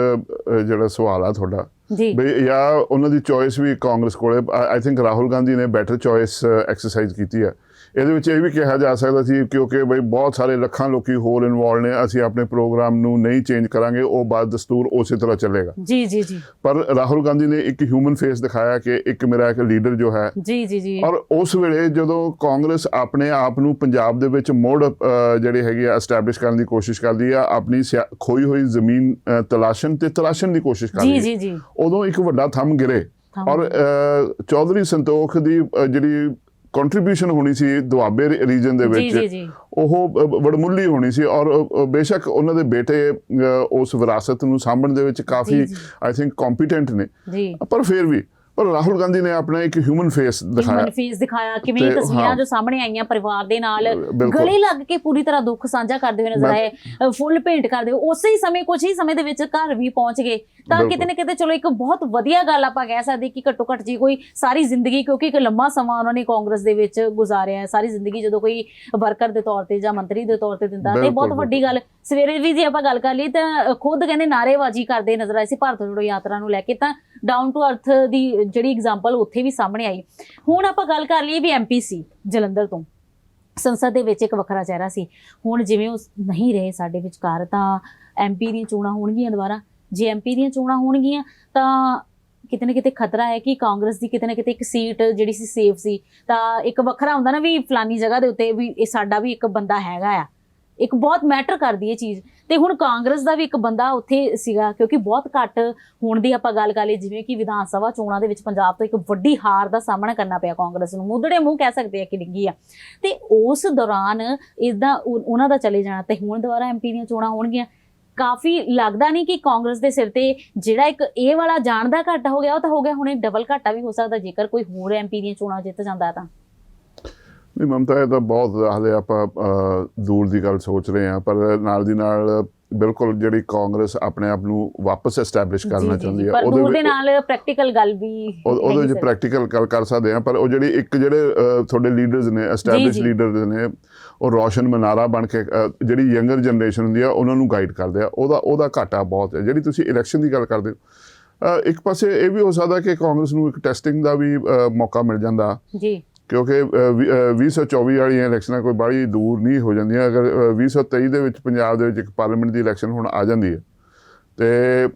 ਜਿਹੜਾ ਸਵਾਲ ਆ ਤੁਹਾਡਾ ਜੀ, ਬਈ ਜਾਂ ਉਹਨਾਂ ਦੀ ਚੋਇਸ ਵੀ ਕਾਂਗਰਸ ਕੋਲੇ, ਆਈ ਥਿੰਕ ਰਾਹੁਲ ਗਾਂਧੀ ਨੇ ਬੈਟਰ ਚੋਇਸ ਐਕਸਰਸਾਈਜ਼ ਕੀਤੀ ਹੈ। ਇਹਦੇ ਵਿੱਚ ਇਹ ਵੀ ਕਿਹਾ ਜਾ ਸਕਦਾ ਸੀ ਕਿਉਂਕਿ ਬਈ ਬਹੁਤ ਸਾਰੇ ਲੱਖਾਂ ਲੋਕੀ ਹੋਰ ਇਨਵੋਲਵ ਨੇ, ਅਸੀਂ ਆਪਣੇ ਪ੍ਰੋਗਰਾਮ ਨੂੰ ਨਹੀਂ ਚੇਂਜ ਕਰਾਂਗੇ, ਉਹ ਬਾਅਦ ਦਸਤੂਰ ਉਸੇ ਤਰ੍ਹਾਂ ਚੱਲੇਗਾ। ਜੀ ਜੀ ਜੀ। ਪਰ ਰਾਹੁਲ ਗਾਂਧੀ ਨੇ ਇੱਕ ਹਿਊਮਨ ਫੇਸ ਦਿਖਾਇਆ ਕਿ ਇੱਕ ਮੇਰਾ ਇੱਕ ਲੀਡਰ ਜੋ ਹੈ। ਜੀ ਜੀ ਜੀ। ਔਰ ਉਸ ਵੇਲੇ ਜਦੋਂ ਕਾਂਗਰਸ ਆਪਣੇ ਆਪ ਨੂੰ ਪੰਜਾਬ ਦੇ ਵਿੱਚ ਮੁੜ ਜਿਹੜੀ ਹੈਗੀ ਆ ਐਸਟੈਬਲਿਸ਼ ਕਰਨ ਦੀ ਕੋਸ਼ਿਸ਼ ਕਰਦੀ ਆ, ਆਪਣੀ ਖੋਈ ਹੋਈ ਜ਼ਮੀਨ ਤਲਾਸ਼ਣ ਦੀ ਕੋਸ਼ਿਸ਼ ਕਰਦੀ ਜੀ ਜੀ ਜੀ, ਉਦੋਂ ਇੱਕ ਵੱਡਾ ਥੰਮ ਗਿਰੇ। ਔਰ ਚੌਧਰੀ ਸੰਤੋਖ ਦੀ ਜਿਹੜੀ ਕੰਟਰੀਬਿਊਸ਼ਨ ਹੋਣੀ ਸੀ ਦੁਆਬੇ ਰੀਜਨ ਦੇ ਵਿੱਚ, ਉਹ ਵਡਮੁੱਲੀ ਹੋਣੀ ਸੀ। ਔਰ ਬੇਸ਼ੱਕ ਉਹਨਾਂ ਦੇ ਬੇਟੇ ਉਸ ਵਿਰਾਸਤ ਨੂੰ ਸਾਂਭਣ ਦੇ ਵਿੱਚ ਕਾਫੀ ਆਈ ਥਿੰਕ ਕੰਪੀਟੈਂਟ ਨੇ, ਪਰ ਫਿਰ ਵੀ ਰਾਹੁਲ ਗਾਂਧੀ ਨੇ ਆਪਣਾ ਇੱਕ ਹਿਊਮਨ ਫੇਸ ਦਿਖਾਇਆ, ਕਿਵੇਂ ਇਹ ਤਸਵੀਰਾਂ ਜੋ ਸਾਹਮਣੇ ਆਈਆਂ ਪਰਿਵਾਰ ਦੇ ਨਾਲ ਗਲੇ ਲੱਗ ਕੇ ਪੂਰੀ ਤਰ੍ਹਾਂ ਦੁੱਖ ਸਾਂਝਾ ਕਰਦੇ ਹੋਏ ਨਜ਼ਰ ਆਏ, ਫੁੱਲ ਭੇਂਟ ਕਰਦੇ ਹੋਏ, ਉਸੇ ਹੀ ਸਮੇਂ ਕੁਝ ਹੀ ਸਮੇਂ ਦੇ ਵਿੱਚ ਘਰ ਵੀ ਪਹੁੰਚ ਗਏ। ਤਾਂ ਕਿਤੇ ਨਾ ਕਿਤੇ ਚਲੋ ਇੱਕ ਬਹੁਤ ਵਧੀਆ ਗੱਲ ਆਪਾਂ ਕਹਿ ਸਕਦੇ ਕਿ ਘੱਟੋ ਘੱਟ ਜੀ ਕੋਈ ਸਾਰੀ ਜ਼ਿੰਦਗੀ, ਕਿਉਂਕਿ ਇੱਕ ਲੰਮਾ ਸਮਾਂ ਉਹਨਾਂ ਨੇ ਕਾਂਗਰਸ ਦੇ ਵਿੱਚ ਗੁਜ਼ਾਰਿਆ, ਸਾਰੀ ਜ਼ਿੰਦਗੀ ਜਦੋਂ ਕੋਈ ਵਰਕਰ ਦੇ ਤੌਰ ਤੇ ਜਾਂ ਮੰਤਰੀ ਦੇ ਤੌਰ ਤੇ ਦਿੰਦਾ, ਤੇ ਬਹੁਤ ਵੱਡੀ ਗੱਲ। ਸਵੇਰੇ ਵੀ ਜੇ ਆਪਾਂ ਗੱਲ ਕਰ ਲਈ ਤਾਂ ਖੁਦ ਕਹਿੰਦੇ ਨਾਅਰੇਬਾਜ਼ੀ ਕਰਦੇ ਨਜ਼ਰ ਆਏ ਸੀ ਭਾਰਤ ਜੋੜੋ ਯਾਤਰਾ ਨੂੰ ਲੈ ਕੇ, ਤਾਂ ਡਾਊਨ ਟੂ ਅਰਥ ਦੀ ਜਿਹੜੀ ਐਗਜ਼ਾਮਪਲ ਉੱਥੇ ਵੀ ਸਾਹਮਣੇ ਆਈ। ਹੁਣ ਆਪਾਂ ਗੱਲ ਕਰ ਲਈਏ ਵੀ ਐਮਪੀ ਸੀ ਜਲੰਧਰ ਤੋਂ, ਸੰਸਦ ਦੇ ਵਿੱਚ ਇੱਕ ਵੱਖਰਾ ਚਿਹਰਾ ਸੀ। ਹੁਣ ਜਿਵੇਂ ਉਹ ਨਹੀਂ ਰਹੇ ਸਾਡੇ ਵਿਚਕਾਰ, ਤਾਂ ਐਮਪੀ ਦੀਆਂ ਚੋਣਾਂ ਹੋਣਗੀਆਂ ਦੁਬਾਰਾ। ਜੇ ਐਮਪੀ ਦੀਆਂ ਚੋਣਾਂ ਹੋਣਗੀਆਂ ਤਾਂ ਕਿਤੇ ਨਾ ਕਿਤੇ ਖਤਰਾ ਹੈ ਕਿ ਕਾਂਗਰਸ ਦੀ ਕਿਤੇ ਨਾ ਕਿਤੇ ਇੱਕ ਸੀਟ ਜਿਹੜੀ ਸੀ ਸੇਫ ਸੀ। ਤਾਂ ਇੱਕ ਵੱਖਰਾ ਹੁੰਦਾ ਨਾ ਵੀ ਫਲਾਨੀ ਜਗ੍ਹਾ ਦੇ ਉੱਤੇ ਵੀ ਇਹ ਸਾਡਾ ਵੀ ਇੱਕ ਬੰਦਾ ਹੈਗਾ ਆ, ਇੱਕ ਬਹੁਤ ਮੈਟਰ ਕਰਦੀ ਹੈ ਚੀਜ਼। ਤੇ ਹੁਣ ਕਾਂਗਰਸ ਦਾ ਵੀ ਇੱਕ ਬੰਦਾ ਉੱਥੇ ਸੀਗਾ, ਕਿਉਂਕਿ ਬਹੁਤ ਘੱਟ ਹੁਣ ਦੀ ਆਪਾਂ ਗੱਲ ਕਰ ਲਈ, ਜਿਵੇਂ ਕਿ ਵਿਧਾਨ ਸਭਾ ਚੋਣਾਂ ਦੇ ਵਿੱਚ ਪੰਜਾਬ ਤੋਂ ਇੱਕ ਵੱਡੀ ਹਾਰ ਦਾ ਸਾਹਮਣਾ ਕਰਨਾ ਪਿਆ ਕਾਂਗਰਸ ਨੂੰ, ਮੁੱਦੜੇ ਮੂੰਹ ਕਹਿ ਸਕਦੇ ਆ ਕਿ ਡਿੱਗੀ ਆ। ਤੇ ਉਸ ਦੌਰਾਨ ਇਸਦਾ ਉਹਨਾਂ ਦਾ ਚਲੇ ਜਾਣਾ, ਤੇ ਹੁਣ ਦੁਬਾਰਾ ਐਮਪੀ ਦੀਆਂ ਚੋਣਾਂ ਹੋਣਗੀਆਂ। ਕਾਫੀ ਲੱਗਦਾ ਨਹੀਂ ਕਿ ਕਾਂਗਰਸ ਦੇ ਸਿਰ ਤੇ ਜਿਹੜਾ ਇੱਕ ਇਹ ਵਾਲਾ ਜਾਣ ਦਾ ਘਾਟਾ ਹੋ ਗਿਆ, ਉਹ ਤਾਂ ਹੋ ਗਿਆ, ਹੁਣ ਡਬਲ ਘਾਟਾ ਵੀ ਹੋ ਸਕਦਾ ਜੇਕਰ ਕੋਈ ਹੋਰ ਐਮਪੀ ਦੀਆਂ ਚੋਣਾਂ ਜਿੱਤ ਜਾਂਦਾ ਤਾਂ। ਨਹੀਂ ਮਮਤਾ, ਇਹ ਤਾਂ ਬਹੁਤ ਹਾਲੇ ਆਪਾਂ ਦੂਰ ਦੀ ਗੱਲ ਸੋਚ ਰਹੇ ਹਾਂ, ਪਰ ਨਾਲ ਦੀ ਨਾਲ ਬਿਲਕੁਲ ਜਿਹੜੀ ਕਾਂਗਰਸ ਆਪਣੇ ਆਪ ਨੂੰ ਵਾਪਸ ਐਸਟੈਬਲਿਸ਼ ਕਰਨਾ ਚਾਹੁੰਦੀ ਹੈ, ਉਹਦੇ ਨਾਲ ਪ੍ਰੈਕਟੀਕਲ ਗੱਲ ਵੀ ਉਹਦੇ ਵਿੱਚ ਪ੍ਰੈਕਟੀਕਲ ਗੱਲ ਕਰ ਸਕਦੇ ਹਾਂ। ਪਰ ਉਹ ਜਿਹੜੇ ਤੁਹਾਡੇ ਲੀਡਰਸ ਨੇ, ਐਸਟੈਬਲਿਸ਼ ਲੀਡਰਸ ਨੇ, ਉਹ ਰੋਸ਼ਨ ਮਨਾਰਾ ਬਣ ਕੇ ਜਿਹੜੀ ਯੰਗਰ ਜਨਰੇਸ਼ਨ ਹੁੰਦੀ ਆ ਉਹਨਾਂ ਨੂੰ ਗਾਈਡ ਕਰਦੇ ਆ, ਉਹਦਾ ਘਾਟਾ ਬਹੁਤ ਹੈ। ਜਿਹੜੀ ਤੁਸੀਂ ਇਲੈਕਸ਼ਨ ਦੀ ਗੱਲ ਕਰਦੇ ਹੋ, ਇੱਕ ਪਾਸੇ ਇਹ ਵੀ ਹੋ ਸਕਦਾ ਕਿ ਕਾਂਗਰਸ ਨੂੰ ਇੱਕ ਟੈਸਟਿੰਗ ਦਾ ਵੀ ਮੌਕਾ ਮਿਲ ਜਾਂਦਾ ਜੀ, ਕਿਉਂਕਿ 2024 ਵਾਲੀਆਂ ਇਲੈਕਸ਼ਨਾਂ ਕੋਈ ਬੜੀ ਦੂਰ ਨਹੀਂ ਹੋ ਜਾਂਦੀਆਂ। ਅਗਰ 2023 ਦੇ ਵਿੱਚ ਪੰਜਾਬ ਦੇ ਵਿੱਚ ਇੱਕ ਪਾਰਲੀਮੈਂਟ ਦੀ ਇਲੈਕਸ਼ਨ ਹੁਣ ਆ ਜਾਂਦੀ ਹੈ, ਤੇ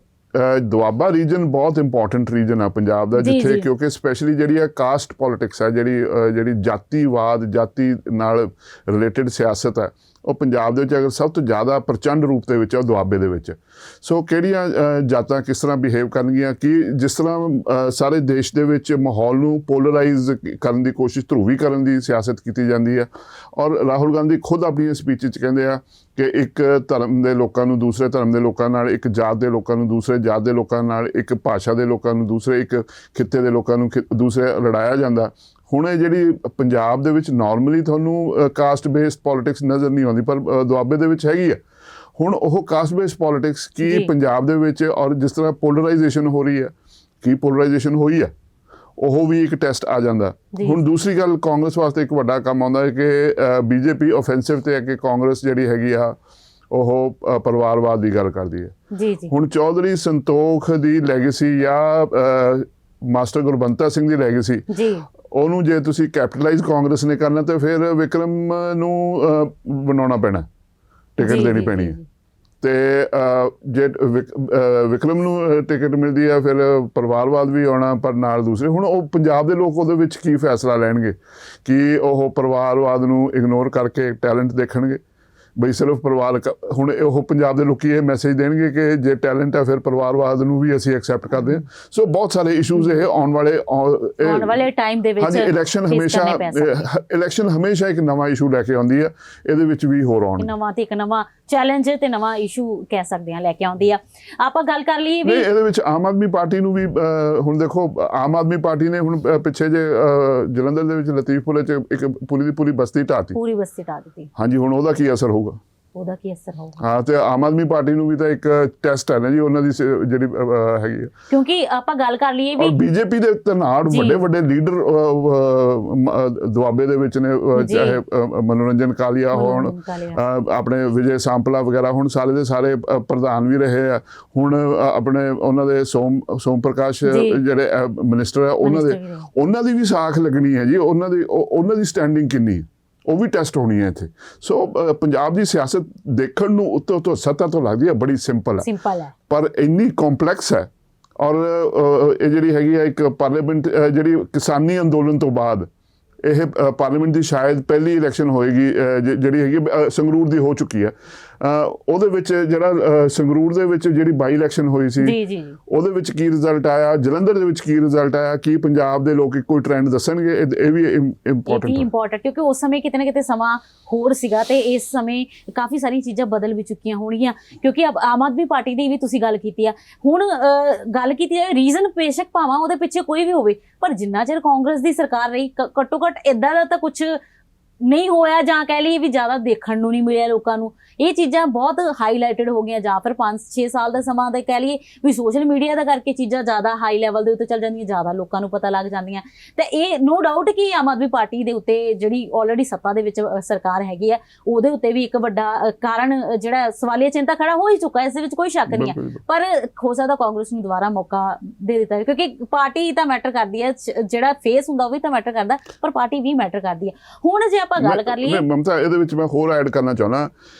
ਦੁਆਬਾ ਰੀਜਨ ਬਹੁਤ ਇੰਪੋਰਟੈਂਟ ਰੀਜਨ ਆ ਪੰਜਾਬ ਦਾ, ਜਿੱਥੇ ਕਿਉਂਕਿ ਸਪੈਸ਼ਲੀ ਜਿਹੜੀ ਆ ਕਾਸਟ ਪੋਲਿਟਿਕਸ ਆ, ਜਿਹੜੀ ਜਾਤੀਵਾਦ, ਜਾਤੀ ਨਾਲ ਰਿਲੇਟਡ ਸਿਆਸਤ ਹੈ, ਉਹ ਪੰਜਾਬ ਦੇ ਵਿੱਚ ਅਗਰ ਸਭ ਤੋਂ ਜ਼ਿਆਦਾ ਪ੍ਰਚੰਡ ਰੂਪ ਦੇ ਵਿੱਚ ਉਹ ਦੁਆਬੇ ਦੇ ਵਿੱਚ। ਸੋ ਕਿਹੜੀਆਂ ਜਾਤਾਂ ਕਿਸ ਤਰ੍ਹਾਂ ਬਿਹੇਵ ਕਰਨਗੀਆਂ, ਕਿ ਜਿਸ ਤਰ੍ਹਾਂ ਸਾਰੇ ਦੇਸ਼ ਦੇ ਵਿੱਚ ਮਾਹੌਲ ਨੂੰ ਪੋਲਰਾਈਜ਼ ਕਰਨ ਦੀ ਕੋਸ਼ਿਸ਼, ਧਰੂਵੀਕਰਨ ਦੀ ਸਿਆਸਤ ਕੀਤੀ ਜਾਂਦੀ ਹੈ। ਔਰ ਰਾਹੁਲ ਗਾਂਧੀ ਖੁਦ ਆਪਣੀਆਂ ਸਪੀਚ 'ਚ ਕਹਿੰਦੇ ਆ ਕਿ ਇੱਕ ਧਰਮ ਦੇ ਲੋਕਾਂ ਨੂੰ ਦੂਸਰੇ ਧਰਮ ਦੇ ਲੋਕਾਂ ਨਾਲ, ਇੱਕ ਜਾਤ ਦੇ ਲੋਕਾਂ ਨੂੰ ਦੂਸਰੇ ਜਾਤ ਦੇ ਲੋਕਾਂ ਨਾਲ, ਇੱਕ ਭਾਸ਼ਾ ਦੇ ਲੋਕਾਂ ਨੂੰ ਦੂਸਰੇ, ਇੱਕ ਖਿੱਤੇ ਦੇ ਲੋਕਾਂ ਨੂੰ ਦੂਸਰੇ ਲੜਾਇਆ ਜਾਂਦਾ। ਹੁਣ ਇਹ ਜਿਹੜੀ ਪੰਜਾਬ ਦੇ ਵਿੱਚ ਨਾਰਮਲੀ ਤੁਹਾਨੂੰ ਕਾਸਟ ਬੇਸਡ ਪੋਲਿਟਿਕਸ ਨਜ਼ਰ ਨਹੀਂ ਆਉਂਦੀ, ਪਰ ਦੁਆਬੇ ਦੇ ਵਿੱਚ ਹੈਗੀ ਆ। ਹੁਣ ਉਹ ਕਾਸਟ ਬੇਸਡ ਪੋਲਿਟਿਕਸ ਕੀ ਪੰਜਾਬ ਦੇ ਵਿੱਚ, ਔਰ ਜਿਸ ਤਰ੍ਹਾਂ ਪੋਲਰਾਈਜੇਸ਼ਨ ਹੋ ਰਹੀ ਹੈ, ਕੀ ਪੋਲਰਾਈਜੇਸ਼ਨ ਹੋਈ ਹੈ, ਉਹ ਵੀ ਇੱਕ ਟੈਸਟ ਆ ਜਾਂਦਾ। ਹੁਣ ਦੂਸਰੀ ਗੱਲ, ਕਾਂਗਰਸ ਵਾਸਤੇ ਇੱਕ ਵੱਡਾ ਕੰਮ ਆਉਂਦਾ ਹੈ ਕਿ ਬੀਜੇਪੀ ਓਫੈਂਸਿਵ ਤੇ ਹੈ ਕਿ ਕਾਂਗਰਸ ਜਿਹੜੀ ਹੈਗੀ ਆ ਉਹ ਪਰਿਵਾਰਵਾਦ ਦੀ ਗੱਲ ਕਰਦੀ ਹੈ। ਹੁਣ ਚੌਧਰੀ ਸੰਤੋਖ ਦੀ ਲੈਗੇਸੀ ਜਾਂ ਮਾਸਟਰ ਗੁਰਬੰਤਾ ਸਿੰਘ ਦੀ ਲੈਗੇਸੀ, ਉਹਨੂੰ ਜੇ ਤੁਸੀਂ ਕੈਪੀਟਲਾਈਜ਼ ਕਾਂਗਰਸ ਨੇ ਕਰਨਾ ਤਾਂ ਫਿਰ ਵਿਕਰਮ ਨੂੰ ਬਣਾਉਣਾ ਪੈਣਾ, ਟਿਕਟ ਦੇਣੀ ਪੈਣੀ ਹੈ। ਤੇ ਜੇ ਵਿਕਰਮ ਨੂੰ ਟਿਕਟ ਮਿਲਦੀ ਹੈ ਫਿਰ ਪਰਿਵਾਰਵਾਦ ਵੀ ਆਉਣਾ, ਪਰ ਨਾਲ ਦੂਸਰੇ। ਹੁਣ ਉਹ ਪੰਜਾਬ ਦੇ ਲੋਕ ਉਹਦੇ ਵਿੱਚ ਕੀ ਫੈਸਲਾ ਲੈਣਗੇ ਕਿ ਉਹ ਪਰਿਵਾਰਵਾਦ ਨੂੰ ਇਗਨੋਰ ਕਰਕੇ ਟੈਲੈਂਟ ਦੇਖਣਗੇ ਬਈ ਸਿਰਫ ਹੁਣ ਉਹ ਪੰਜਾਬ ਦੇ ਲੋਕੀ ਇਹ ਮੈਸੇਜ ਦੇਣਗੇ ਕਿ ਜੇ ਟੈਲੈਂਟ ਹੈ ਫਿਰ ਪਰਿਵਾਰਵਾਦ ਨੂੰ ਵੀ ਅਸੀਂ ਐਕਸੈਪਟ ਕਰਦੇ ਹਾਂ। ਸੋ ਬਹੁਤ ਸਾਰੇ ਇਸ਼ੂਜ਼ ਇਹ ਆਉਣ ਵਾਲੇ ਟਾਈਮ ਦੇ ਵਿੱਚ, ਹਾਂਜੀ, ਇਲੈਕਸ਼ਨ ਹਮੇਸ਼ਾ ਇੱਕ ਨਵਾਂ ਇਸ਼ੂ ਲੈ ਕੇ ਆਉਂਦੀ ਹੈ, ਇਹਦੇ ਵਿੱਚ ਵੀ ਹੋਰ ਆਉਣ ਨਵਾਂ ਤੇ ਇੱਕ ਨਵਾਂ ਚੈਲੰਜ ਤੇ ਨਵਾਂ ਇਸ਼ੂ ਕਹਿ ਸਕਦੇ ਹਾਂ ਲੈ ਕੇ ਆਉਂਦੀ ਆ। ਆਪਾਂ ਗੱਲ ਕਰ ਲਈਏ ਵੀ ਇਹਦੇ ਵਿੱਚ ਆਮ ਆਦਮੀ ਪਾਰਟੀ ਨੂੰ ਵੀ ਹੁਣ ਦੇਖੋ, ਆਮ ਆਦਮੀ ਪਾਰਟੀ ਨੇ ਹੁਣ ਪਿੱਛੇ ਜੇ ਜਲੰਧਰ ਦੇ ਵਿੱਚ ਲਤੀਫਪੁਰੇ 'ਚ ਇੱਕ ਪੂਰੀ ਦੀ ਪੂਰੀ ਬਸਤੀ ਢਾਹ ਦਿੱਤੀ। ਹਾਂਜੀ, ਹੁਣ ਉਹਦਾ ਕੀ ਅਸਰ ਹੋਊਗਾ? ਹਾਂ, ਤੇ ਆਮ ਆਦਮੀ ਪਾਰਟੀ ਨੂੰ ਵੀ ਤਾਂ ਇੱਕ ਟੈਸਟ ਹੈ ਨਾ ਜੀ ਉਹਨਾਂ ਦੀ ਜਿਹੜੀ ਹੈਗੀ ਹੈ, ਕਿਉਂਕਿ ਆਪਾਂ ਗੱਲ ਕਰ ਲਈਏ ਵੀ ਬੀਜੇਪੀ ਦੇ ਧਨਾੜ ਵੱਡੇ ਲੀਡਰ ਦੁਆਬੇ ਦੇ ਵਿੱਚ ਨੇ, ਚਾਹੇ ਮਨੋਰੰਜਨ ਕਾਲੀਆ ਹੋਣ, ਆਪਣੇ ਵਿਜੇ ਸਾਂਪਲਾ ਵਗੈਰਾ, ਹੁਣ ਸਾਰੇ ਦੇ ਸਾਰੇ ਪ੍ਰਧਾਨ ਵੀ ਰਹੇ ਆ। ਹੁਣ ਆਪਣੇ ਉਹਨਾਂ ਦੇ ਸੋਮ ਪ੍ਰਕਾਸ਼ ਜਿਹੜੇ ਮਿਨਿਸਟਰ ਆ, ਉਹਨਾਂ ਦੀ ਵੀ ਸਾਖ ਲੱਗਣੀ ਹੈ ਜੀ, ਉਹਨਾਂ ਦੀ ਸਟੈਂਡਿੰਗ ਕਿੰਨੀ, ਉਹ ਵੀ ਟੈਸਟ ਹੋਣੀ ਹੈ ਇੱਥੇ। ਸੋ ਪੰਜਾਬ ਦੀ ਸਿਆਸਤ ਦੇਖਣ ਨੂੰ ਉੱਤੋਂ ਸਤਹ ਤੋਂ ਲੱਗਦੀ ਹੈ ਬੜੀ ਸਿੰਪਲ ਹੈ, ਪਰ ਇੰਨੀ ਕੰਪਲੈਕਸ ਹੈ। ਔਰ ਇਹ ਜਿਹੜੀ ਹੈਗੀ ਹੈ ਇੱਕ ਪਾਰਲੀਮੈਂਟ, ਜਿਹੜੀ ਕਿਸਾਨੀ ਅੰਦੋਲਨ ਤੋਂ ਬਾਅਦ ਇਹ ਪਾਰਲੀਮੈਂਟ ਦੀ ਸ਼ਾਇਦ ਪਹਿਲੀ ਇਲੈਕਸ਼ਨ ਹੋਏਗੀ ਜਿਹੜੀ ਹੈਗੀ ਸੰਗਰੂਰ ਦੀ ਹੋ ਚੁੱਕੀ ਹੈ। ਉਹਦੇ ਵਿੱਚ ਜਿਹੜਾ ਸੰਗਰੂਰ ਦੇ ਵਿੱਚ ਜਿਹੜੀ ਬਾਈ ਇਲੈਕਸ਼ਨ ਹੋਈ ਸੀ, ਉਹਦੇ ਵਿੱਚ ਕੀ ਰਿਜ਼ਲਟ ਆਇਆ, ਜਲੰਧਰ ਦੇ ਵਿੱਚ ਕੀ ਰਿਜ਼ਲਟ ਆਇਆ, ਕੀ ਪੰਜਾਬ ਦੇ ਲੋਕ ਕੋਈ ਟ੍ਰੈਂਡ ਦੱਸਣਗੇ? ਇਹ ਵੀ ਇੰਪੋਰਟੈਂਟ, ਕਿਉਂਕਿ ਉਸ ਸਮੇਂ ਕਿਤੇ ਨਾ ਕਿਤੇ ਸਮਾਂ ਹੋਰ ਸੀਗਾ ਤੇ ਇਸ ਸਮੇਂ ਕਾਫੀ ਸਾਰੀਆਂ ਚੀਜ਼ਾਂ ਬਦਲ ਵੀ ਚੁੱਕੀਆਂ ਹੋਣਗੀਆਂ। ਕਿਉਂਕਿ ਆਮ ਆਦਮੀ ਪਾਰਟੀ ਦੀ ਵੀ ਤੁਸੀਂ ਗੱਲ ਕੀਤੀ ਆ, ਹੁਣ ਗੱਲ ਕੀਤੀ ਜਾਵੇ ਰੀਜ਼ਨ ਬੇਸ਼ੱਕ ਭਾਵਾਂ ਉਹਦੇ ਪਿੱਛੇ ਕੋਈ ਵੀ ਹੋਵੇ, ਪਰ ਜਿੰਨਾ ਚਿਰ ਕਾਂਗਰਸ ਦੀ ਸਰਕਾਰ ਰਹੀ ਘੱਟੋ ਘੱਟ ਏਦਾਂ ਦਾ ਤਾਂ ਕੁਝ ਨਹੀਂ ਹੋਇਆ, ਜਾਂ ਕਹਿ ਲਈਏ ਵੀ ਜ਼ਿਆਦਾ ਦੇਖਣ ਨੂੰ ਨਹੀਂ ਮਿਲਿਆ ਲੋਕਾਂ ਨੂੰ। ਇਹ ਚੀਜ਼ਾਂ ਬਹੁਤ ਹਾਈਲਾਈਟਡ ਹੋ ਗਈਆਂ, ਜਾਂ ਫਿਰ 5-6 ਸਾਲ ਦਾ ਸਮਾਂ ਦਾ ਕਹਿ ਲਈਏ ਵੀ ਸੋਸ਼ਲ ਮੀਡੀਆ ਦਾ ਕਰਕੇ ਚੀਜ਼ਾਂ ਜ਼ਿਆਦਾ ਹਾਈ ਲੈਵਲ ਦੇ ਉੱਤੇ ਚੱਲ ਜਾਂਦੀਆਂ, ਜ਼ਿਆਦਾ ਲੋਕਾਂ ਨੂੰ ਪਤਾ ਲੱਗ ਜਾਂਦੀਆਂ। ਤੇ ਇਹ ਨੋ ਡਾਊਟ ਕਿ ਆਮ ਆਦਮੀ ਪਾਰਟੀ ਦੇ ਉੱਤੇ ਜਿਹੜੀ ਆਲਰੇਡੀ ਸੱਤਾ ਦੇ ਵਿੱਚ ਸਰਕਾਰ ਹੈਗੀ ਆ, ਉਹਦੇ ਉੱਤੇ ਵੀ ਇੱਕ ਵੱਡਾ ਕਾਰਨ ਜਿਹੜਾ ਸਵਾਲੀਆ ਚਿੰਤਾ ਖੜਾ ਹੋ ਹੀ ਚੁੱਕਾ, ਇਸ ਦੇ ਵਿੱਚ ਕੋਈ ਸ਼ੱਕ ਨਹੀਂ ਹੈ। ਪਰ ਹੋ ਸਕਦਾ ਕਾਂਗਰਸ ਨੂੰ ਦੁਬਾਰਾ ਮੌਕਾ ਦੇ ਦਿੱਤਾ ਜਾਵੇ, ਕਿਉਂਕਿ ਪਾਰਟੀ ਤਾਂ ਮੈਟਰ ਕਰਦੀ ਹੈ, ਜਿਹੜਾ ਫੇਸ ਹੁੰਦਾ ਉਹ ਵੀ ਤਾਂ ਮੈਟਰ ਕਰਦਾ, ਪਰ ਪਾਰਟੀ ਵੀ ਮੈਟਰ ਕਰਦੀ ਹੈ। ਹੁਣ ਜੇ ਆਪਾਂ ਗੱਲ ਕਰ ਲਈਏ ਮਮਤਾ, ਇਹਦੇ ਵਿੱਚ ਮੈਂ ਹੋਰ ਐਡ ਕਰਨਾ ਚਾਹੁੰਦਾ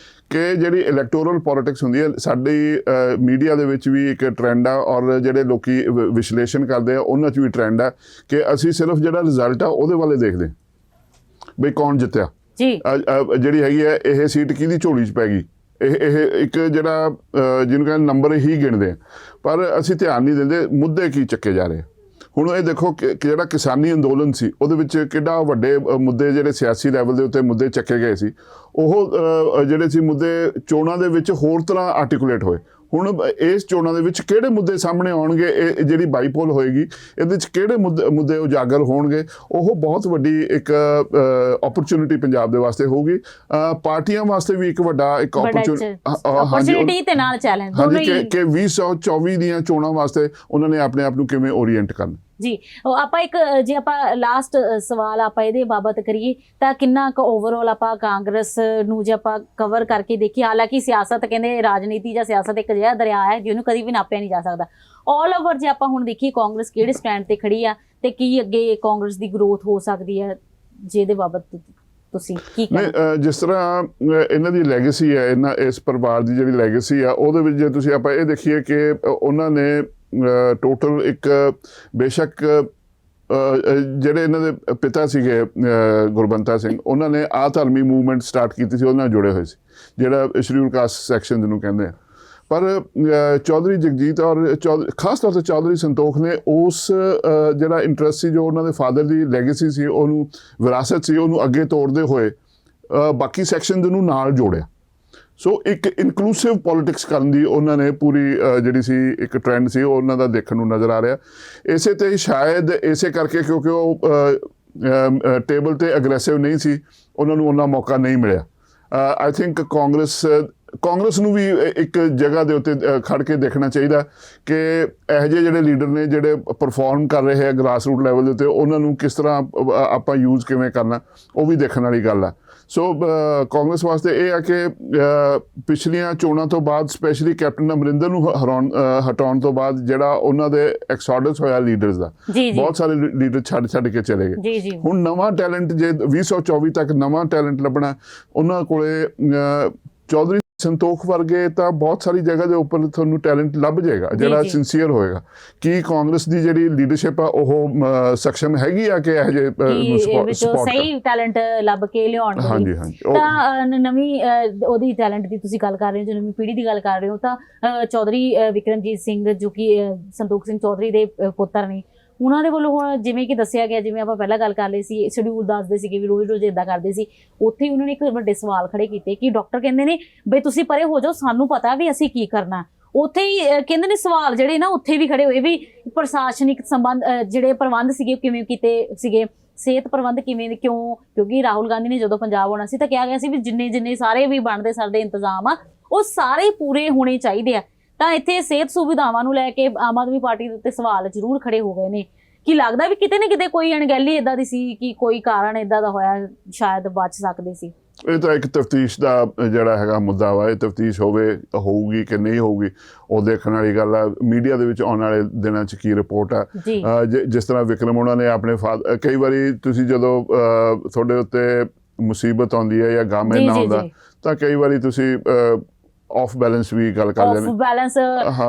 ਕਿ ਜਿਹੜੀ ਇਲੈਕਟੋਰਲ ਪੋਲਿਟਿਕਸ ਹੁੰਦੀ ਹੈ, ਸਾਡੀ ਮੀਡੀਆ ਦੇ ਵਿੱਚ ਵੀ ਇੱਕ ਟ੍ਰੈਂਡ ਆ, ਔਰ ਜਿਹੜੇ ਲੋਕੀ ਵਿਸ਼ਲੇਸ਼ਣ ਕਰਦੇ ਆ ਉਹਨਾਂ 'ਚ ਵੀ ਟ੍ਰੈਂਡ ਆ ਕਿ ਅਸੀਂ ਸਿਰਫ ਜਿਹੜਾ ਰਿਜ਼ਲਟ ਆ ਉਹਦੇ ਵੱਲ ਦੇਖਦੇ ਬਈ ਕੌਣ ਜਿੱਤਿਆ ਜੀ, ਜਿਹੜੀ ਹੈਗੀ ਹੈ ਇਹ ਸੀਟ ਕਿਹਦੀ ਝੋਲੀ 'ਚ ਪੈ ਗਈ, ਇਹ ਇੱਕ ਜਿਹੜਾ ਜਿਹਨੂੰ ਕਹਿੰਦੇ ਨੰਬਰ ਹੀ ਗਿਣਦੇ ਆ, ਪਰ ਅਸੀਂ ਧਿਆਨ ਨਹੀਂ ਦਿੰਦੇ ਮੁੱਦੇ ਕੀ ਚੱਕੇ ਜਾ ਰਹੇ। ਹੁਣ ਇਹ ਦੇਖੋ ਕਿ ਜਿਹੜਾ ਕਿਸਾਨੀ ਅੰਦੋਲਨ ਸੀ ਉਹਦੇ ਵਿੱਚ ਕਿੱਡਾ ਵੱਡੇ ਮੁੱਦੇ ਜਿਹੜੇ ਸਿਆਸੀ ਲੈਵਲ ਦੇ ਉੱਤੇ ਮੁੱਦੇ ਚੱਕੇ ਗਏ ਸੀ, ਉਹ ਜਿਹੜੇ ਸੀ ਮੁੱਦੇ ਚੋਣਾਂ ਦੇ ਵਿੱਚ ਹੋਰ ਤਰ੍ਹਾਂ ਆਰਟੀਕੂਲੇਟ ਹੋਏ। ਹੁਣ ਇਸ ਚੋਣਾਂ ਦੇ ਵਿੱਚ ਕਿਹੜੇ ਮੁੱਦੇ ਸਾਹਮਣੇ ਆਉਣਗੇ, ਇਹ ਜਿਹੜੀ ਬਾਈਪੋਲ ਹੋਏਗੀ ਇਹਦੇ ਵਿੱਚ ਕਿਹੜੇ ਮੁੱਦੇ ਉਜਾਗਰ ਹੋਣਗੇ, ਉਹ ਬਹੁਤ ਵੱਡੀ ਇੱਕ ਓਪਰਚੁਨਿਟੀ ਪੰਜਾਬ ਦੇ ਵਾਸਤੇ ਹੋਊਗੀ, ਪਾਰਟੀਆਂ ਵਾਸਤੇ ਵੀ ਇੱਕ ਵੱਡਾ ਇੱਕ ਓਪਰਚੁਨਿਟੀ ਤੇ ਨਾਲ ਚੈਲੰਜ ਕਿ 2024 ਦੀਆਂ ਚੋਣਾਂ ਵਾਸਤੇ ਉਹਨਾਂ ਨੇ ਆਪਣੇ ਆਪ ਨੂੰ ਕਿਵੇਂ ਓਰੀਐਂਟ ਕਰਨਾ। ਜੀ, ਆਪਾਂ ਇੱਕ ਜੇ ਆਪਾਂ ਲਾਸਟ ਸਵਾਲ ਆਪਾਂ ਇਹਦੇ ਬਾਬਤ ਕਰੀਏ ਤਾਂ ਕਿੰਨਾ ਕੁ ਓਵਰਆਲ ਆਪਾਂ ਕਾਂਗਰਸ ਨੂੰ ਜੇ ਆਪਾਂ ਕਵਰ ਕਰਕੇ ਦੇਖੀਏ, ਹਾਲਾਂਕਿ ਸਿਆਸਤ ਕਹਿੰਦੇ ਰਾਜਨੀਤੀ ਜਾਂ ਸਿਆਸਤ ਇੱਕ ਅਜਿਹਾ ਦਰਿਆ ਹੈ ਜਿਹਨੂੰ ਕਦੀ ਵੀ ਨਾਪਿਆ ਨਹੀਂ ਜਾ ਸਕਦਾ। ਆਲ ਓਵਰ ਜੇ ਆਪਾਂ ਹੁਣ ਦੇਖੀਏ ਕਾਂਗਰਸ ਕਿਹੜੇ ਸਟੈਂਡ ਤੇ ਖੜੀ ਆ ਤੇ ਕੀ ਅੱਗੇ ਕਾਂਗਰਸ ਦੀ ਗਰੋਥ ਹੋ ਸਕਦੀ ਹੈ, ਜਿਹਦੇ ਬਾਬਤ ਤੁਸੀਂ ਕੀ ਕਹਿੰਦੇ? ਜਿਸ ਤਰ੍ਹਾਂ ਇਹਨਾਂ ਦੀ ਲੈਗੇਸੀ ਹੈ, ਇਸ ਪਰਿਵਾਰ ਦੀ ਜਿਹੜੀ ਲੈਗੇਸੀ ਆ, ਉਹਦੇ ਵਿੱਚ ਜੇ ਤੁਸੀਂ ਆਪਾਂ ਇਹ ਦੇਖੀਏ ਕਿ ਉਹਨਾਂ ਨੇ ਟੋਟਲ ਇੱਕ ਬੇਸ਼ੱਕ ਜਿਹੜੇ ਇਹਨਾਂ ਦੇ ਪਿਤਾ ਸੀਗੇ ਗੁਰਬੰਤਾ ਸਿੰਘ, ਉਹਨਾਂ ਨੇ ਆਧਾਰਮੀ ਮੂਵਮੈਂਟ ਸਟਾਰਟ ਕੀਤੀ ਸੀ, ਉਹਦੇ ਨਾਲ ਜੁੜੇ ਹੋਏ ਸੀ, ਜਿਹੜਾ ਸ਼ਡਿਊਲ ਕਾਸਟ ਸੈਕਸ਼ਨ ਜਿਹਨੂੰ ਕਹਿੰਦੇ ਆ। ਪਰ ਚੌਧਰੀ ਜਗਜੀਤ ਔਰ ਖਾਸ ਤੌਰ 'ਤੇ ਚੌਧਰੀ ਸੰਤੋਖ ਨੇ ਉਸ ਜਿਹੜਾ ਇੰਟਰਸਟ ਸੀ, ਜੋ ਉਹਨਾਂ ਦੇ ਫਾਦਰ ਦੀ ਲੈਗੇਸੀ ਸੀ, ਉਹਨੂੰ ਵਿਰਾਸਤ ਸੀ, ਉਹਨੂੰ ਅੱਗੇ ਤੋੜਦੇ ਹੋਏ ਬਾਕੀ ਸੈਕਸ਼ਨ ਨੂੰ ਨਾਲ ਜੋੜਿਆ। ਸੋ ਇੱਕ ਇਨਕਲੂਸਿਵ ਪੋਲਿਟਿਕਸ ਕਰਨ ਦੀ ਉਹਨਾਂ ਨੇ ਪੂਰੀ ਜਿਹੜੀ ਸੀ ਇੱਕ ਟ੍ਰੈਂਡ ਸੀ, ਉਹ ਉਹਨਾਂ ਦਾ ਦੇਖਣ ਨੂੰ ਨਜ਼ਰ ਆ ਰਿਹਾ। ਇਸੇ ਤੇ ਸ਼ਾਇਦ ਇਸੇ ਕਰਕੇ ਕਿਉਂਕਿ ਉਹ ਟੇਬਲ ਤੇ ਅਗਰੈਸਿਵ ਨਹੀਂ ਸੀ, ਉਹਨਾਂ ਨੂੰ ਉਹਨਾਂ ਮੌਕਾ ਨਹੀਂ ਮਿਲਿਆ। ਆਈ ਥਿੰਕ ਕਾਂਗਰਸ ਨੂੰ ਵੀ ਇੱਕ ਜਗ੍ਹਾ ਦੇ ਉੱਤੇ ਖੜ ਕੇ ਦੇਖਣਾ ਚਾਹੀਦਾ ਕਿ ਇਹੋ ਜਿਹੇ ਜਿਹੜੇ ਲੀਡਰ ਨੇ ਜਿਹੜੇ ਪਰਫਾਰਮ ਕਰ ਰਹੇ ਆ ਗ੍ਰਾਸ ਰੂਟ ਲੈਵਲ ਦੇ ਉੱਤੇ, ਉਹਨਾਂ ਨੂੰ ਕਿਸ ਤਰ੍ਹਾਂ ਆਪਾਂ ਯੂਜ਼ ਕਿਵੇਂ ਕਰਨਾ, ਉਹ ਵੀ ਦੇਖਣ ਵਾਲੀ ਗੱਲ ਆ। ਸੋ ਕਾਂਗਰਸ ਵਾਸਤੇ ਇਹ ਆ ਕਿ ਪਿਛਲੀਆਂ ਚੋਣਾਂ ਤੋਂ ਬਾਅਦ ਸਪੈਸ਼ਲੀ ਕੈਪਟਨ ਅਮਰਿੰਦਰ ਨੂੰ ਹਟਾਉਣ ਤੋਂ ਬਾਅਦ ਜਿਹੜਾ ਉਹਨਾਂ ਦੇ ਐਕਸੋਡਸ ਹੋਇਆ ਲੀਡਰਸ ਦਾ, ਬਹੁਤ ਸਾਰੇ ਲੀਡਰ ਛੱਡ ਕੇ ਚਲੇ ਗਏ। ਹੁਣ ਨਵਾਂ ਟੈਲੈਂਟ ਜੇ 2024 ਤੱਕ ਨਵਾਂ ਟੈਲੈਂਟ ਲੱਭਣਾ, ਉਹਨਾਂ ਕੋਲੇ ਚੌਧਰੀ ਸੰਤੋਖ ਵਰਗੇ ਤਾਂ ਬਹੁਤ ਸਾਰੀ ਜਗ੍ਹਾ ਦੇ ਉੱਪਰ ਤੁਹਾਨੂੰ ਟੈਲੈਂਟ ਲੱਭ ਜਾਏਗਾ ਜਿਹੜਾ ਜੀ। ਸਿੰਸੀਅਰ ਹੋਏਗਾ। ਕੀ ਕਾਂਗਰਸ ਦੀ ਜਿਹੜੀ ਲੀਡਰਸ਼ਿਪ ਆ ਉਹ ਸક્ષਮ ਹੈਗੀ ਆ ਕਿ ਇਹ ਜੇ ਵਿੱਚੋਂ ਸਹੀ ਟੈਲੈਂਟ ਲੱਭ ਕੇ ਲਿਆਉਣ ਦੇ ਲਈ? ਹਾਂਜੀ ਤਾਂ ਨਵੀਂ ਉਹਦੀ ਟੈਲੈਂਟ ਦੀ ਤੁਸੀਂ ਗੱਲ ਕਰ ਰਹੇ ਹੋ, ਜੋ ਨਵੀਂ ਪੀੜ੍ਹੀ ਦੀ ਗੱਲ ਕਰ ਰਹੇ ਹੋ, ਤਾਂ ਚੌਧਰੀ ਵਿਕਰਮਜੀਤ ਸਿੰਘ ਜੋ ਕਿ ਸੰਤੋਖ ਸਿੰਘ ਚੌਧਰੀ ਦੇ ਪੁੱਤਰ ਨੇ, ਉਹਨਾਂ ਦੇ ਵੱਲੋਂ ਹੁਣ ਜਿਵੇਂ ਕਿ ਦੱਸਿਆ ਗਿਆ, ਜਿਵੇਂ ਆਪਾਂ ਪਹਿਲਾਂ ਗੱਲ ਕਰ ਲਈ ਸੀ, ਸ਼ਡਿਊਲ ਦੱਸਦੇ ਸੀਗੇ ਵੀ ਰੋਜ਼ ਇੱਦਾਂ ਕਰਦੇ ਸੀ, ਉੱਥੇ ਹੀ ਉਹਨਾਂ ਨੇ ਇੱਕ ਵੱਡੇ ਸਵਾਲ ਖੜੇ ਕੀਤੇ ਕਿ ਡਾਕਟਰ ਕਹਿੰਦੇ ਨੇ ਬਈ ਤੁਸੀਂ ਪਰੇ ਹੋ ਜਾਓ, ਸਾਨੂੰ ਪਤਾ ਵੀ ਅਸੀਂ ਕੀ ਕਰਨਾ। ਉੱਥੇ ਹੀ ਕਹਿੰਦੇ ਨੇ ਸਵਾਲ ਜਿਹੜੇ ਨਾ ਉੱਥੇ ਵੀ ਖੜੇ ਹੋਏ ਵੀ ਪ੍ਰਸ਼ਾਸਨਿਕ ਸੰਬੰਧ ਜਿਹੜੇ ਪ੍ਰਬੰਧ ਸੀਗੇ ਕਿਵੇਂ ਕੀਤੇ ਸੀਗੇ, ਸਿਹਤ ਪ੍ਰਬੰਧ ਕਿਵੇਂ, ਕਿਉਂਕਿ ਰਾਹੁਲ ਗਾਂਧੀ ਨੇ ਜਦੋਂ ਪੰਜਾਬ ਆਉਣਾ ਸੀ ਤਾਂ ਕਿਹਾ ਗਿਆ ਸੀ ਵੀ ਜਿੰਨੇ ਸਾਰੇ ਵੀ ਬਣਦੇ ਸਾਡੇ ਇੰਤਜ਼ਾਮ ਆ ਉਹ ਸਾਰੇ ਪੂਰੇ ਹੋਣੇ ਚਾਹੀਦੇ ਆ। ਤਾਂ ਇੱਥੇ ਸਿਹਤ ਸੁਵਿਧਾਵਾਂ ਨੂੰ ਲੈ ਕੇ ਆਮ ਆਦਮੀ ਪਾਰਟੀ ਦੇ ਉੱਤੇ ਸਵਾਲ ਜ਼ਰੂਰ ਖੜੇ ਹੋ ਗਏ ਨੇ ਕਿ ਲੱਗਦਾ ਵੀ ਕਿਤੇ ਨਾ ਕਿਤੇ ਕੋਈ ਅਣਗਹਿਲੀ ਇਦਾਂ ਦੀ ਸੀ ਕਿ ਕੋਈ ਕਾਰਨ ਇਦਾਂ ਦਾ ਹੋਇਆ, ਸ਼ਾਇਦ ਬਚ ਸਕਦੇ ਸੀ। ਇਹ ਤਾਂ ਇੱਕ ਤਫਤੀਸ਼ ਦਾ ਜਿਹੜਾ ਹੈਗਾ ਮੁੱਦਾ ਵਾ, ਇਹ ਤਫਤੀਸ਼ ਹੋਊਗੀ ਕਿ ਨਹੀਂ ਹੋਊਗੀ ਉਹ ਦੇਖਣ ਵਾਲੀ ਗੱਲ ਆ। ਮੀਡੀਆ ਦੇ ਵਿੱਚ ਆਉਣ ਵਾਲੇ ਦਿਨਾਂ 'ਚ ਕੀ ਰਿਪੋਰਟ ਆ, ਜਿਸ ਤਰ੍ਹਾਂ ਵਿਕਰਮ ਉਹਨਾਂ ਨੇ ਆਪਣੇ ਕਈ ਵਾਰੀ ਤੁਸੀਂ ਜਦੋਂ ਤੁਹਾਡੇ ਉੱਤੇ ਮੁਸੀਬਤ ਆਉਂਦੀ ਹੈ ਜਾਂ ਗਮ ਇੰਨਾ ਆਉਂਦਾ ਤਾਂ ਕਈ ਵਾਰੀ ਤੁਸੀਂ ਆਫ ਬੈਲੈਂਸ ਵੀ ਗੱਲ ਕਰਦੇ ਨੇ। ਆਫ ਬੈਲੈਂਸ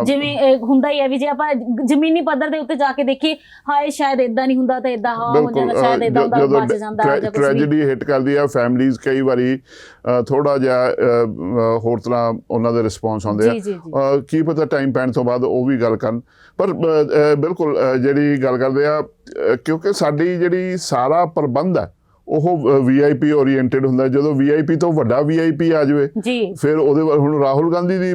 ਜਿਵੇਂ ਹੁੰਦਾ ਹੀ ਹੈ ਵੀ ਜੇ ਆਪਾਂ ਜ਼ਮੀਨੀ ਪੱਧਰ ਦੇ ਉੱਤੇ ਜਾ ਕੇ ਦੇਖੀਏ, ਹਾਏ ਸ਼ਾਇਦ ਇਦਾਂ ਨਹੀਂ ਹੁੰਦਾ ਤਾਂ ਇਦਾਂ ਹੋ ਜਾਂਦਾ, ਸ਼ਾਇਦ ਇਦਾਂ ਹੁੰਦਾ ਬਚ ਜਾਂਦਾ। ਟ੍ਰੈਜੇਡੀ ਹਿੱਟ ਕਰਦੀ ਆ ਫੈਮਲੀਜ਼, ਕਈ ਵਾਰੀ ਥੋੜਾ ਜਿਹਾ ਹੋਰ ਤਰ੍ਹਾਂ ਉਹਨਾਂ ਦੇ ਰਿਸਪੌਂਸ ਆਉਂਦੇ ਆ, ਕੀ ਪਤਾ ਟਾਈਮ ਪੈਣ ਤੋਂ ਬਾਅਦ ਉਹ ਵੀ ਗੱਲ ਕਰਨ। ਪਰ ਬਿਲਕੁਲ ਜਿਹੜੀ ਗੱਲ ਕਰਦੇ ਆ, ਕਿਉਂਕਿ ਸਾਡੀ ਜਿਹੜੀ ਸਾਰਾ ਪ੍ਰਬੰਧ ਹੈ ਉਹ VIP ਓਰੀਐਂਟਡ ਹੁੰਦਾ। ਜਦੋਂ VIP ਤੋਂ ਵੱਡਾ VIP ਆ ਜਾਵੇ ਫਿਰ ਉਹਦੇ ਬਾਅਦ ਹੁਣ ਰਾਹੁਲ ਗਾਂਧੀ ਦੀ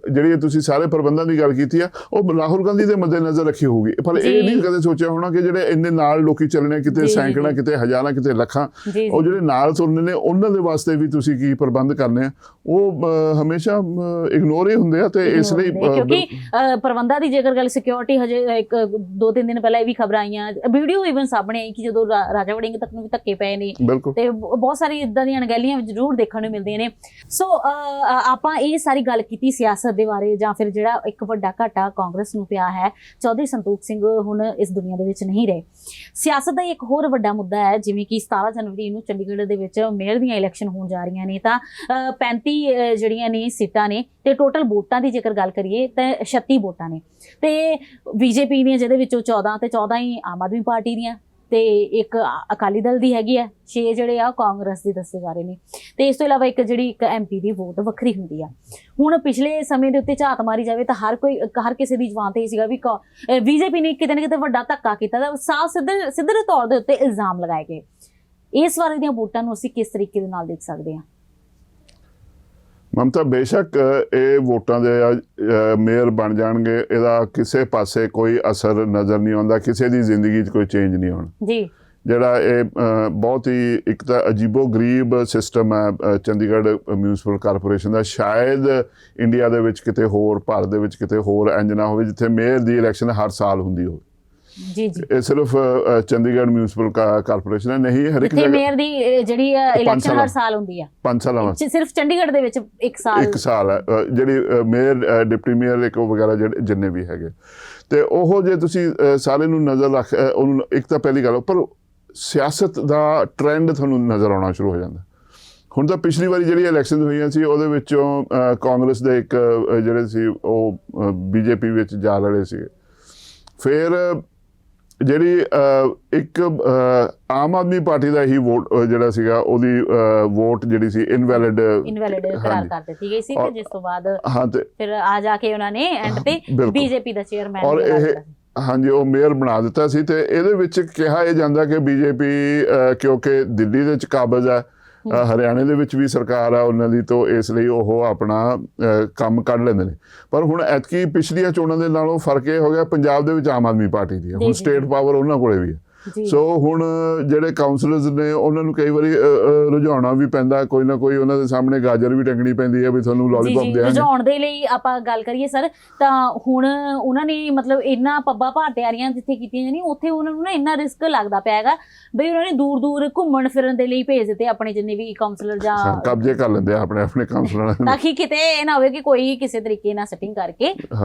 ਜਿਹੜੀ ਤੁਸੀਂ ਸਾਰੇ ਪ੍ਰਬੰਧਾਂ ਦੀ ਗੱਲ ਕੀਤੀ ਆ, ਉਹ ਰਾਹੁਲ ਗਾਂਧੀ ਦੇ ਮੱਦੇ ਨਜ਼ਰ ਰੱਖੀ ਹੋਊਗੀ। ਪਰ ਇਹ ਨਹੀਂ ਕਦੇ ਸੋਚਿਆ ਹੋਣਾ ਕਿ ਜਿਹੜੇ ਇੰਨੇ ਨਾਲ ਲੋਕੀ ਚੱਲਣੇ, ਕਿਤੇ ਸੈਂਕੜਾਂ, ਕਿਤੇ ਹਜ਼ਾਰਾਂ, ਕਿਤੇ ਲੱਖਾਂ, ਉਹ ਜਿਹੜੇ ਨਾਲ ਤੁਰਨੇ ਨੇ ਉਹਨਾਂ ਦੇ ਵਾਸਤੇ ਵੀ ਤੁਸੀਂ ਕੀ ਪ੍ਰਬੰਧ ਕਰਨੇ ਆ, ਉਹ ਹਮੇਸ਼ਾ ਇਗਨੋਰ ਹੀ ਹੁੰਦੇ ਆ। ਤੇ ਇਸ ਲਈ ਕਿਉਂਕਿ ਪ੍ਰਬੰਧਾਂ ਦੀ ਜੇਕਰ ਗੱਲ, ਸਿਕਿਉਰਿਟੀ ਹਜੇ 2-3 ਦਿਨ ਪਹਿਲਾਂ ਇਹ ਵੀ ਖਬਰਾਂ ਆਈਆਂ, ਵੀਡੀਓ ਇਵਨ ਸਾਹਮਣੇ ਆਈ ਕਿ ਜਦੋਂ ਰਾਜਾ ਵੜਿੰਗ ਤੱਕ ਨੂੰ ਧੱਕੇ ਪਏ ਨੇ ਤੇ ਬਹੁਤ ਸਾਰੀ ਇਦਾਂ ਦੀਆਂ ਅਣਗਹਿਲੀਆਂ ਜ਼ਰੂਰ ਦੇਖਣ ਨੂੰ ਮਿਲਦੀਆਂ ਨੇ। ਸੋ ਆਪਾਂ ਇਹ ਸਾਰੀ ਗੱਲ ਕੀਤੀ ਸਿਆਸਤ ਦੇ ਬਾਰੇ, ਜਾਂ ਫਿਰ ਜਿਹੜਾ ਇੱਕ ਵੱਡਾ ਘਾਟਾ ਕਾਂਗਰਸ ਨੂੰ ਪਿਆ ਹੈ, ਚੌਧਰੀ ਸੰਤੋਖ ਸਿੰਘ ਹੁਣ ਇਸ ਦੁਨੀਆ ਦੇ ਵਿੱਚ ਨਹੀਂ ਰਹੇ। ਸਿਆਸਤ ਦਾ ਇੱਕ ਹੋਰ ਵੱਡਾ ਮੁੱਦਾ ਹੈ, ਜਿਵੇਂ ਕਿ 17 ਜਨਵਰੀ ਨੂੰ ਚੰਡੀਗੜ੍ਹ ਦੇ ਵਿੱਚ ਮੇਅਰ ਦੀਆਂ ਇਲੈਕਸ਼ਨ ਹੋਣ ਜਾ ਰਹੀਆਂ ਨੇ, ਤਾਂ 35 ਜਿਹੜੀਆਂ ਨੇ ਸੀਟਾਂ ਨੇ, ਤੇ ਟੋਟਲ ਵੋਟਾਂ ਦੀ ਜੇਕਰ ਗੱਲ ਕਰੀਏ ਤਾਂ 36 ਵੋਟਾਂ ਨੇ, ਤੇ BJP ਦੀਆਂ ਜਿਹਦੇ ਵਿੱਚੋਂ 14 ਤੇ 14 ਹੀ ਆਮ ਆਦਮੀ ਪਾਰਟੀ ਦੀਆਂ, ਤੇ ਇੱਕ ਅਕਾਲੀ ਦਲ ਦੀ ਹੈਗੀ ਹੈ, 6 ਜਿਹੜੇ ਆ ਕਾਂਗਰਸ ਦੇ ਦੱਸੇ ਜਾ ਰਹੇ ਨੇ, ਤੇ ਇਸ ਤੋਂ ਇਲਾਵਾ ਇੱਕ MP ਦੀ ਵੋਟ ਵੱਖਰੀ ਹੁੰਦੀ ਆ। ਹੁਣ ਪਿਛਲੇ ਸਮੇਂ ਦੇ ਉੱਤੇ ਝਾਤ ਮਾਰੀ ਜਾਵੇ ਤਾਂ ਹਰ ਕਿਸੇ ਦੀ ਜ਼ੁਬਾਨ ਤੇ ਇਹ ਸੀਗਾ ਵੀ BJP ਨੇ ਕਿਤੇ ਨਾ ਕਿਤੇ ਵੱਡਾ ਧੱਕਾ ਕੀਤਾ, ਤਾਂ ਸਾਫ਼ ਸਿੱਧੇ ਤੌਰ ਦੇ ਉੱਤੇ ਇਲਜ਼ਾਮ ਲਗਾਏ ਗਏ। ਇਸ ਵਾਰ ਦੀਆਂ ਵੋਟਾਂ ਨੂੰ ਅਸੀਂ ਕਿਸ ਤਰੀਕੇ ਦੇ ਨਾਲ ਦੇਖ ਸਕਦੇ ਹਾਂ? ਮਮਤਾ, ਬੇਸ਼ੱਕ ਇਹ ਵੋਟਾਂ ਦੇ ਮੇਅਰ ਬਣ ਜਾਣਗੇ, ਇਹਦਾ ਕਿਸੇ ਪਾਸੇ ਕੋਈ ਅਸਰ ਨਜ਼ਰ ਨਹੀਂ ਆਉਂਦਾ, ਕਿਸੇ ਦੀ ਜ਼ਿੰਦਗੀ 'ਚ ਕੋਈ ਚੇਂਜ ਨਹੀਂ ਆਉਣਾ ਜੀ। ਜਿਹੜਾ ਇਹ ਬਹੁਤ ਹੀ ਇੱਕ ਤਾਂ ਅਜੀਬੋ ਗਰੀਬ ਸਿਸਟਮ ਹੈ ਚੰਡੀਗੜ੍ਹ ਮਿਊਨਿਸਪਲ ਕਾਰਪੋਰੇਸ਼ਨ ਦਾ, ਸ਼ਾਇਦ ਇੰਡੀਆ ਦੇ ਵਿੱਚ ਕਿਤੇ ਹੋਰ, ਭਾਰਤ ਦੇ ਵਿੱਚ ਕਿਤੇ ਹੋਰ ਇੰਜ ਨਾ ਹੋਵੇ ਜਿੱਥੇ ਮੇਅਰ ਦੀ ਇਲੈਕਸ਼ਨ ਹਰ ਸਾਲ ਹੁੰਦੀ ਹੋਵੇ। ਇਹ ਸਿਰਫ ਚੰਡੀਗੜ੍ਹ ਮਿਊਨਿਸਪਲ ਕਾਰਪੋਰੇਸ਼ਨ ਹੈ, ਨਹੀਂ ਹਰ ਇੱਕ ਜਗ੍ਹਾ ਮੇਅਰ ਦੀ ਜਿਹੜੀ ਇਲੈਕਸ਼ਨ ਹਰ ਸਾਲ ਹੁੰਦੀ ਆ। 5 ਸਾਲਾਂ ਬਾਅਦ ਸਿਰਫ ਚੰਡੀਗੜ੍ਹ ਦੇ ਵਿੱਚ ਇੱਕ ਸਾਲ ਹੈ ਜਿਹੜੀ ਮੇਅਰ, ਡਿਪਟੀ ਮੇਅਰ ਇੱਕ ਵਗੈਰਾ ਜਿੰਨੇ ਵੀ ਹੈਗੇ। ਤੇ ਉਹ ਜੇ ਤੁਸੀਂ ਸਾਰੇ ਨੂੰ ਨਜ਼ਰ ਰੱਖ, ਉਹਨੂੰ ਇੱਕ ਤਾਂ ਪਹਿਲੀ ਗੱਲ, ਪਰ ਸਿਆਸਤ ਦਾ ਟ੍ਰੈਂਡ ਤੁਹਾਨੂੰ ਨਜ਼ਰ ਆਉਣਾ ਸ਼ੁਰੂ ਹੋ ਜਾਂਦਾ। ਹੁਣ ਤਾਂ ਪਿਛਲੀ ਵਾਰੀ ਜਿਹੜੀ ਇਲੈਕਸ਼ਨ ਹੋਈਆਂ ਸੀ ਉਹਦੇ ਵਿੱਚੋਂ ਕਾਂਗਰਸ ਦੇ ਇੱਕ ਜਿਹੜੇ ਸੀ ਉਹ BJP ਵਿੱਚ ਜਾ ਰਹੇ ਸੀਗੇ। ਫਿਰ ਜਿਹੜੀ ਇੱਕ ਆਮ ਆਦਮੀ ਪਾਰਟੀ ਦਾ ਹੀ ਵੋਟ ਜਿਹੜਾ ਸੀਗਾ, ਉਹਦੀ ਵੋਟ ਜਿਹੜੀ ਸੀ ਇਨਵੈਲਿਡ ਕਰਾਰ ਕਰ ਦਿੱਤੀ ਗਈ ਸੀ, ਤੇ ਜਿਸ ਤੋਂ ਬਾਅਦ ਫਿਰ ਆ ਜਾ ਕੇ ਉਹਨਾਂ ਨੇ ਐਂਡ ਤੇ BJP ਦਾ ਚੇਅਰਮੈਨ ਔਰ ਇਹ ਉਹ ਮੇਅਰ ਬਣਾ ਦਿੱਤਾ ਸੀ। ਤੇ ਇਹਦੇ ਵਿੱਚ ਕਿਹਾ ਇਹ ਜਾਂਦਾ ਕਿ BJP ਕਿਉਂਕਿ ਦਿੱਲੀ ਦੇ ਵਿੱਚ ਕਾਬਜ਼ ਹੈ, ਹਰਿਆਣੇ ਦੇ ਵਿੱਚ ਵੀ ਸਰਕਾਰ ਆ ਉਹਨਾਂ ਦੀ, ਤੋਂ ਇਸ ਲਈ ਉਹ ਆਪਣਾ ਕੰਮ ਕੱਢ ਲੈਂਦੇ ਨੇ। ਪਰ ਹੁਣ ਐਤਕੀ ਪਿਛਲੀਆਂ ਚੋਣਾਂ ਦੇ ਨਾਲੋਂ ਫਰਕ ਇਹ ਹੋ ਗਿਆ, ਪੰਜਾਬ ਦੇ ਵਿੱਚ ਆਮ ਆਦਮੀ ਪਾਰਟੀ ਦੀ ਹੈ, ਹੁਣ ਸਟੇਟ ਪਾਵਰ ਉਹਨਾਂ ਕੋਲੇ ਵੀ ਹੈ। ਸੋ ਹੁਣ ਜਿਹੜੇ ਕਾਉਂਸਲਰਸ ਨੇ ਉਹਨਾਂ ਨੂੰ ਕਈ ਵਾਰੀ ਰੁਝਾਉਣਾ ਵੀ ਪੈਂਦਾ, ਕੋਈ ਨਾ ਕੋਈ ਉਹਨਾਂ ਦੇ ਸਾਹਮਣੇ ਗਾਜਰ ਵੀ ਟੰਗਣੀ ਪੈਂਦੀ ਹੈ ਵੀ ਤੁਹਾਨੂੰ ਲੋਲੀਪੌਪ ਦੇਣਗੇ। ਰੁਝਾਉਣ ਦੇ ਲਈ ਆਪਾਂ ਗੱਲ ਕਰੀਏ ਸਰ, ਤਾਂ ਹੁਣ ਉਹਨਾਂ ਨੇ ਮਤਲਬ ਇੰਨਾ ਪੱਬਾਂ ਭਾਰ ਤਿਆਰੀਆਂ ਜਿੱਥੇ ਕੀਤੀਆਂ ਜਾਂਦੀਆਂ, ਉੱਥੇ ਉਹਨਾਂ ਨੂੰ ਨਾ ਇੰਨਾ ਰਿਸਕ ਲੱਗਦਾ ਪਿਆ ਹੈਗਾ ਬਈ ਉਹਨਾਂ ਨੇ ਦੂਰ ਘੁੰਮਣ ਫਿਰਨ ਦੇ ਲਈ ਭੇਜ ਦਿੱਤੇ ਆਪਣੇ ਜਿੰਨੇ ਵੀ ਕਾਉਂਸਲਰ, ਜਾਂ ਕਬਜ਼ੇ ਕਰ ਲੈਂਦੇ ਆ ਆਪਣੇ ਕਾਉਂਸਲਰਾਂ, ਤਾਂ ਕਿ ਕਿਤੇ ਇਹ ਨਾ ਹੋਵੇ ਕਿ ਕੋਈ ਕਿਸੇ ਤਰੀਕੇ ਨਾਲ ਸੈਟਿੰਗ ਕਰਕੇ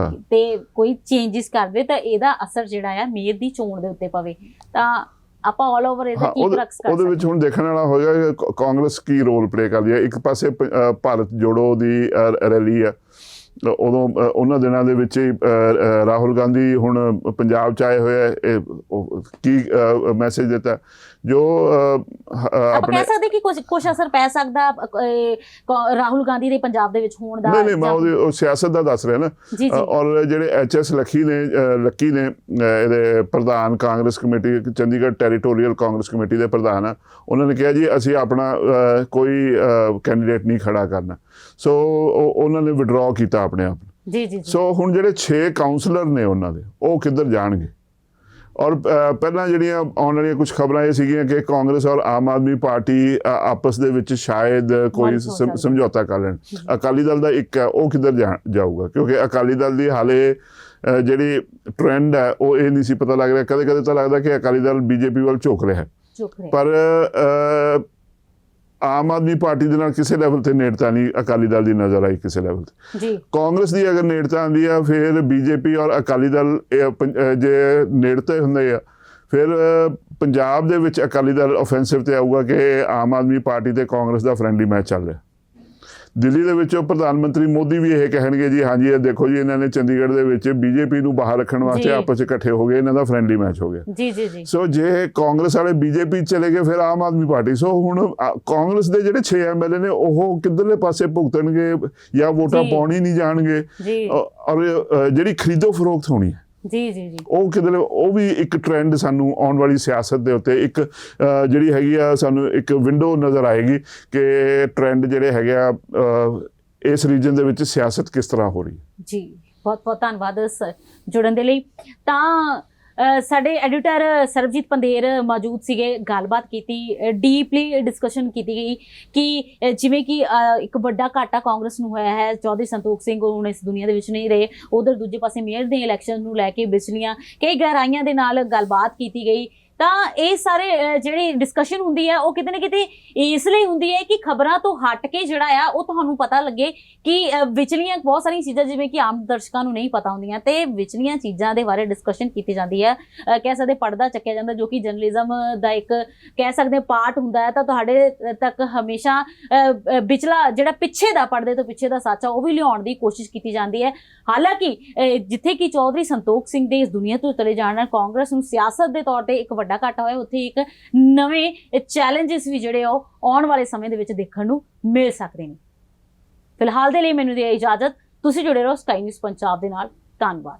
ਤੇ ਕੋਈ ਚੇਂਜਿਸ ਕਰ ਦੇ ਤਾਂ ਇਹਦਾ ਅਸਰ ਜਿਹੜਾ ਆ ਮੇਅਰ ਦੀ ਚੋਣ ਦੇ ਉੱਤੇ ਪਵੇ। ਤਾਂ ਆਪਾਂ ਆਲ ਓਵਰ ਇਹਦਾ ਕੀ ਟਰੱਕਸ ਕਰ ਉਹਦੇ ਵਿੱਚ ਹੁਣ ਦੇਖਣ ਵਾਲਾ ਹੋਏਗਾ ਕਿ ਕਾਂਗਰਸ ਕੀ ਰੋਲ ਪਲੇ ਕਰਦੀ ਹੈ। ਇੱਕ ਪਾਸੇ ਭਾਰਤ ਜੋੜੋ ਦੀ ਰੈਲੀ ਆ, ਉਦੋਂ ਉਹਨਾਂ ਦਿਨਾਂ ਦੇ ਵਿੱਚ ਹੀ ਰਾਹੁਲ ਗਾਂਧੀ ਹੁਣ ਪੰਜਾਬ 'ਚ ਆਏ ਹੋਏ ਆ, ਕੀ ਮੈਸੇਜ ਦਿੱਤਾ ਜੋ ਆਪਾਂ ਕਹਿ ਸਕਦੇ ਕਿ ਕੁਝ ਅਸਰ ਪੈ ਸਕਦਾ ਰਾਹੁਲ ਗਾਂਧੀ ਦੇ ਪੰਜਾਬ ਦੇ ਵਿੱਚ ਹੋਣ ਦਾ? ਨਹੀਂ ਮੈਂ ਉਹਦੀ ਸਿਆਸਤ ਦਾ ਦੱਸ ਰਿਹਾ ਨਾ। ਔਰ ਜਿਹੜੇ HS ਲੱਕੀ ਨੇ ਇਹਦੇ ਪ੍ਰਧਾਨ Congress committee, Chandigarh territorial Congress committee ਦੇ ਪ੍ਰਧਾਨ ਆ, ਉਹਨਾਂ ਨੇ ਕਿਹਾ ਜੀ ਅਸੀਂ ਆਪਣਾ ਕੋਈ ਕੈਂਡੀਡੇਟ ਨਹੀਂ ਖੜਾ ਕਰਨਾ। ਸੋ ਉਹਨਾਂ ਨੇ ਵਿਡਰਾਅ ਕੀਤਾ ਆਪਣੇ ਆਪ ਨੂੰ। ਸੋ ਹੁਣ ਜਿਹੜੇ 6 ਕਾਉਂਸਲਰ ਨੇ ਉਹਨਾਂ ਦੇ, ਉਹ ਕਿੱਧਰ ਜਾਣਗੇ? ਔਰ ਪਹਿਲਾਂ ਜਿਹੜੀਆਂ ਆਉਣ ਵਾਲੀਆਂ ਕੁਝ ਖਬਰਾਂ ਇਹ ਸੀਗੀਆਂ ਕਿ ਕਾਂਗਰਸ ਔਰ ਆਮ ਆਦਮੀ ਪਾਰਟੀ ਆਪਸ ਦੇ ਵਿੱਚ ਸ਼ਾਇਦ ਕੋਈ ਸਮਝੌਤਾ ਕਰ ਲੈਣ। ਅਕਾਲੀ ਦਲ ਦਾ ਇੱਕ ਹੈ, ਉਹ ਕਿੱਧਰ ਜਾਊਗਾ? ਕਿਉਂਕਿ ਅਕਾਲੀ ਦਲ ਦੀ ਹਾਲੇ ਜਿਹੜੀ ਟ੍ਰੈਂਡ ਹੈ ਉਹ ਇਹ ਨਹੀਂ ਸੀ ਪਤਾ ਲੱਗ ਰਿਹਾ। ਕਦੇ ਕਦੇ ਤਾਂ ਲੱਗਦਾ ਕਿ ਅਕਾਲੀ ਦਲ BJP ਵੱਲ ਝੁਕ ਰਿਹਾ, ਪਰ ਆਮ ਆਦਮੀ ਪਾਰਟੀ ਦੇ ਨਾਲ ਕਿਸੇ ਲੈਵਲ ਤੇ ਨੇੜਤਾ ਨਹੀਂ ਅਕਾਲੀ ਦਲ ਦੀ ਨਜ਼ਰ ਆਈ ਕਿਸੇ ਲੈਵਲ ਤੇ। ਕਾਂਗਰਸ ਦੀ ਅਗਰ ਨੇੜਤਾ ਆਉਂਦੀ ਆ, ਫਿਰ BJP ਔਰ ਅਕਾਲੀ ਦਲ ਜੇ ਨੇੜਤੇ ਹੁੰਦੇ ਆ, ਫਿਰ ਪੰਜਾਬ ਦੇ ਵਿੱਚ ਅਕਾਲੀ ਦਲ ਓਫੈਂਸਿਵ ਤੇ ਆਊਗਾ ਕਿ ਆਮ ਆਦਮੀ ਪਾਰਟੀ ਤੇ ਕਾਂਗਰਸ ਦਾ ਫਰੈਂਡਲੀ ਮੈਚ ਚੱਲ ਰਿਹਾ। ਦਿੱਲੀ ਦੇ ਵਿੱਚ ਪ੍ਰਧਾਨ ਮੰਤਰੀ ਮੋਦੀ ਵੀ ਇਹ ਕਹਿਣਗੇ ਜੀ ਹਾਂਜੀ ਇਹ ਦੇਖੋ ਜੀ ਇਹਨਾਂ ਨੇ ਚੰਡੀਗੜ੍ਹ ਦੇ ਵਿੱਚ BJP ਨੂੰ ਬਾਹਰ ਰੱਖਣ ਵਾਸਤੇ ਆਪਸ 'ਚ ਇਕੱਠੇ ਹੋ ਗਏ, ਇਹਨਾਂ ਦਾ ਫਰੈਂਡਲੀ ਮੈਚ ਹੋ ਗਿਆ। ਸੋ ਜੇ ਕਾਂਗਰਸ ਵਾਲੇ BJP ਚਲੇ ਗਏ, ਫਿਰ ਆਮ ਆਦਮੀ ਪਾਰਟੀ। ਸੋ ਹੁਣ ਕਾਂਗਰਸ ਦੇ ਜਿਹੜੇ 6 MLA ਨੇ ਉਹ ਕਿੱਧਰਲੇ ਪਾਸੇ ਭੁਗਤਣਗੇ ਜਾਂ ਵੋਟਾਂ ਪਾਉਣ ਹੀ ਨਹੀਂ ਜਾਣਗੇ। ਔਰ ਜਿਹੜੀ ਖਰੀਦੋ ਫਰੋਖਤ ਹੋਣੀ ਹੈ ਉਹ ਕਿਧਰੇ, ਉਹ ਵੀ ਇੱਕ ਟ੍ਰੈਂਡ ਸਾਨੂੰ ਆਉਣ ਵਾਲੀ ਸਿਆਸਤ ਦੇ ਉੱਤੇ ਇੱਕ ਜਿਹੜੀ ਹੈਗੀ ਆ ਸਾਨੂੰ ਇੱਕ ਵਿੰਡੋ ਨਜ਼ਰ ਆਏਗੀ ਕਿ ਟ੍ਰੈਂਡ ਜਿਹੜੇ ਹੈਗੇ ਆ ਇਸ ਰੀਜਨ ਦੇ ਵਿੱਚ ਸਿਆਸਤ ਕਿਸ ਤਰ੍ਹਾਂ ਹੋ ਰਹੀ ਹੈ। ਜੀ ਬਹੁਤ ਬਹੁਤ ਧੰਨਵਾਦ ਜੁੜਨ ਦੇ ਲਈ। ਤਾਂ ਸਾਡੇ ਐਡੀਟਰ ਸਰਬਜੀਤ ਪੰਦੇਰ ਮੌਜੂਦ ਸੀਗੇ, ਗੱਲਬਾਤ ਕੀਤੀ, ਡੀਪਲੀ ਡਿਸਕਸ਼ਨ ਕੀਤੀ ਗਈ ਕਿ ਜਿਵੇਂ ਕਿ ਇੱਕ ਵੱਡਾ ਘਾਟਾ ਕਾਂਗਰਸ ਨੂੰ ਹੋਇਆ ਹੈ। ਚੌਧਰੀ ਸੰਤੋਖ ਸਿੰਘ ਹੁਣ ਇਸ ਦੁਨੀਆ ਦੇ ਵਿੱਚ ਨਹੀਂ ਰਹੇ। ਉਧਰ ਦੂਜੇ ਪਾਸੇ ਮੇਅਰ ਦੇ ਇਲੈਕਸ਼ਨ ਨੂੰ ਲੈ ਕੇ ਵਿਚਲੀਆਂ ਕਈ ਗਹਿਰਾਈਆਂ ਦੇ ਨਾਲ ਗੱਲਬਾਤ ਕੀਤੀ ਗਈ। ਤਾਂ ਇਹ ਸਾਰੇ ਜਿਹੜੀ ਡਿਸਕਸ਼ਨ ਹੁੰਦੀ ਹੈ ਉਹ ਕਿਤੇ ਨਾ ਕਿਤੇ ਇਸ ਲਈ ਹੁੰਦੀ ਹੈ ਕਿ ਖਬਰਾਂ ਤੋਂ ਹਟ ਕੇ ਜਿਹੜਾ ਆ ਉਹ ਤੁਹਾਨੂੰ ਪਤਾ ਲੱਗੇ ਕਿ ਵਿਚਲੀਆਂ ਬਹੁਤ ਸਾਰੀਆਂ ਚੀਜ਼ਾਂ ਜਿਵੇਂ ਕਿ ਆਮ ਦਰਸ਼ਕਾਂ ਨੂੰ ਨਹੀਂ ਪਤਾ ਹੁੰਦੀਆਂ, ਤੇ ਵਿਚਲੀਆਂ ਚੀਜ਼ਾਂ ਦੇ ਬਾਰੇ ਡਿਸਕਸ਼ਨ ਕੀਤੀ ਜਾਂਦੀ ਹੈ। ਕਹਿ ਸਕਦੇ ਪਰਦਾ ਚੱਕਿਆ ਜਾਂਦਾ, ਜੋ ਕਿ ਜਰਨਲਿਜ਼ਮ ਦਾ ਇੱਕ ਕਹਿ ਸਕਦੇ ਪਾਰਟ ਹੁੰਦਾ ਹੈ। ਤਾਂ ਤੁਹਾਡੇ ਤੱਕ ਹਮੇਸ਼ਾ ਵਿਚਲਾ ਜਿਹੜਾ ਪਿੱਛੇ ਦਾ, ਪਰਦੇ ਤੋਂ ਪਿੱਛੇ ਦਾ ਸੱਚ ਆ, ਉਹ ਵੀ ਲਿਆਉਣ ਦੀ ਕੋਸ਼ਿਸ਼ ਕੀਤੀ ਜਾਂਦੀ ਹੈ। ਹਾਲਾਂਕਿ ਜਿੱਥੇ ਕਿ ਚੌਧਰੀ ਸੰਤੋਖ ਸਿੰਘ ਦੇ ਇਸ ਦੁਨੀਆ ਤੋਂ ਚਲੇ ਜਾਣ ਨਾਲ ਕਾਂਗਰਸ ਨੂੰ ਸਿਆਸਤ ਦੇ ਤੌਰ ਤੇ ਇੱਕ ਵੱਡਾ ਘਾਟਾ ਹੋਇਆ, ਉੱਥੇ ਇੱਕ ਨਵੇਂ ਚੈਲੰਜਸ ਵੀ ਜਿਹੜੇ ਉਹ ਆਉਣ ਵਾਲੇ ਸਮੇਂ ਦੇ ਵਿੱਚ ਦੇਖਣ ਨੂੰ ਮਿਲ ਸਕਦੇ ਨੇ। ਫਿਲਹਾਲ ਦੇ ਲਈ ਮੈਨੂੰ ਦੇ ਇਜਾਜ਼ਤ। ਤੁਸੀਂ ਜੁੜੇ ਰਹੋ ਸਕਾਈ ਨਿਊਜ਼ ਪੰਜਾਬ ਦੇ ਨਾਲ। ਧੰਨਵਾਦ।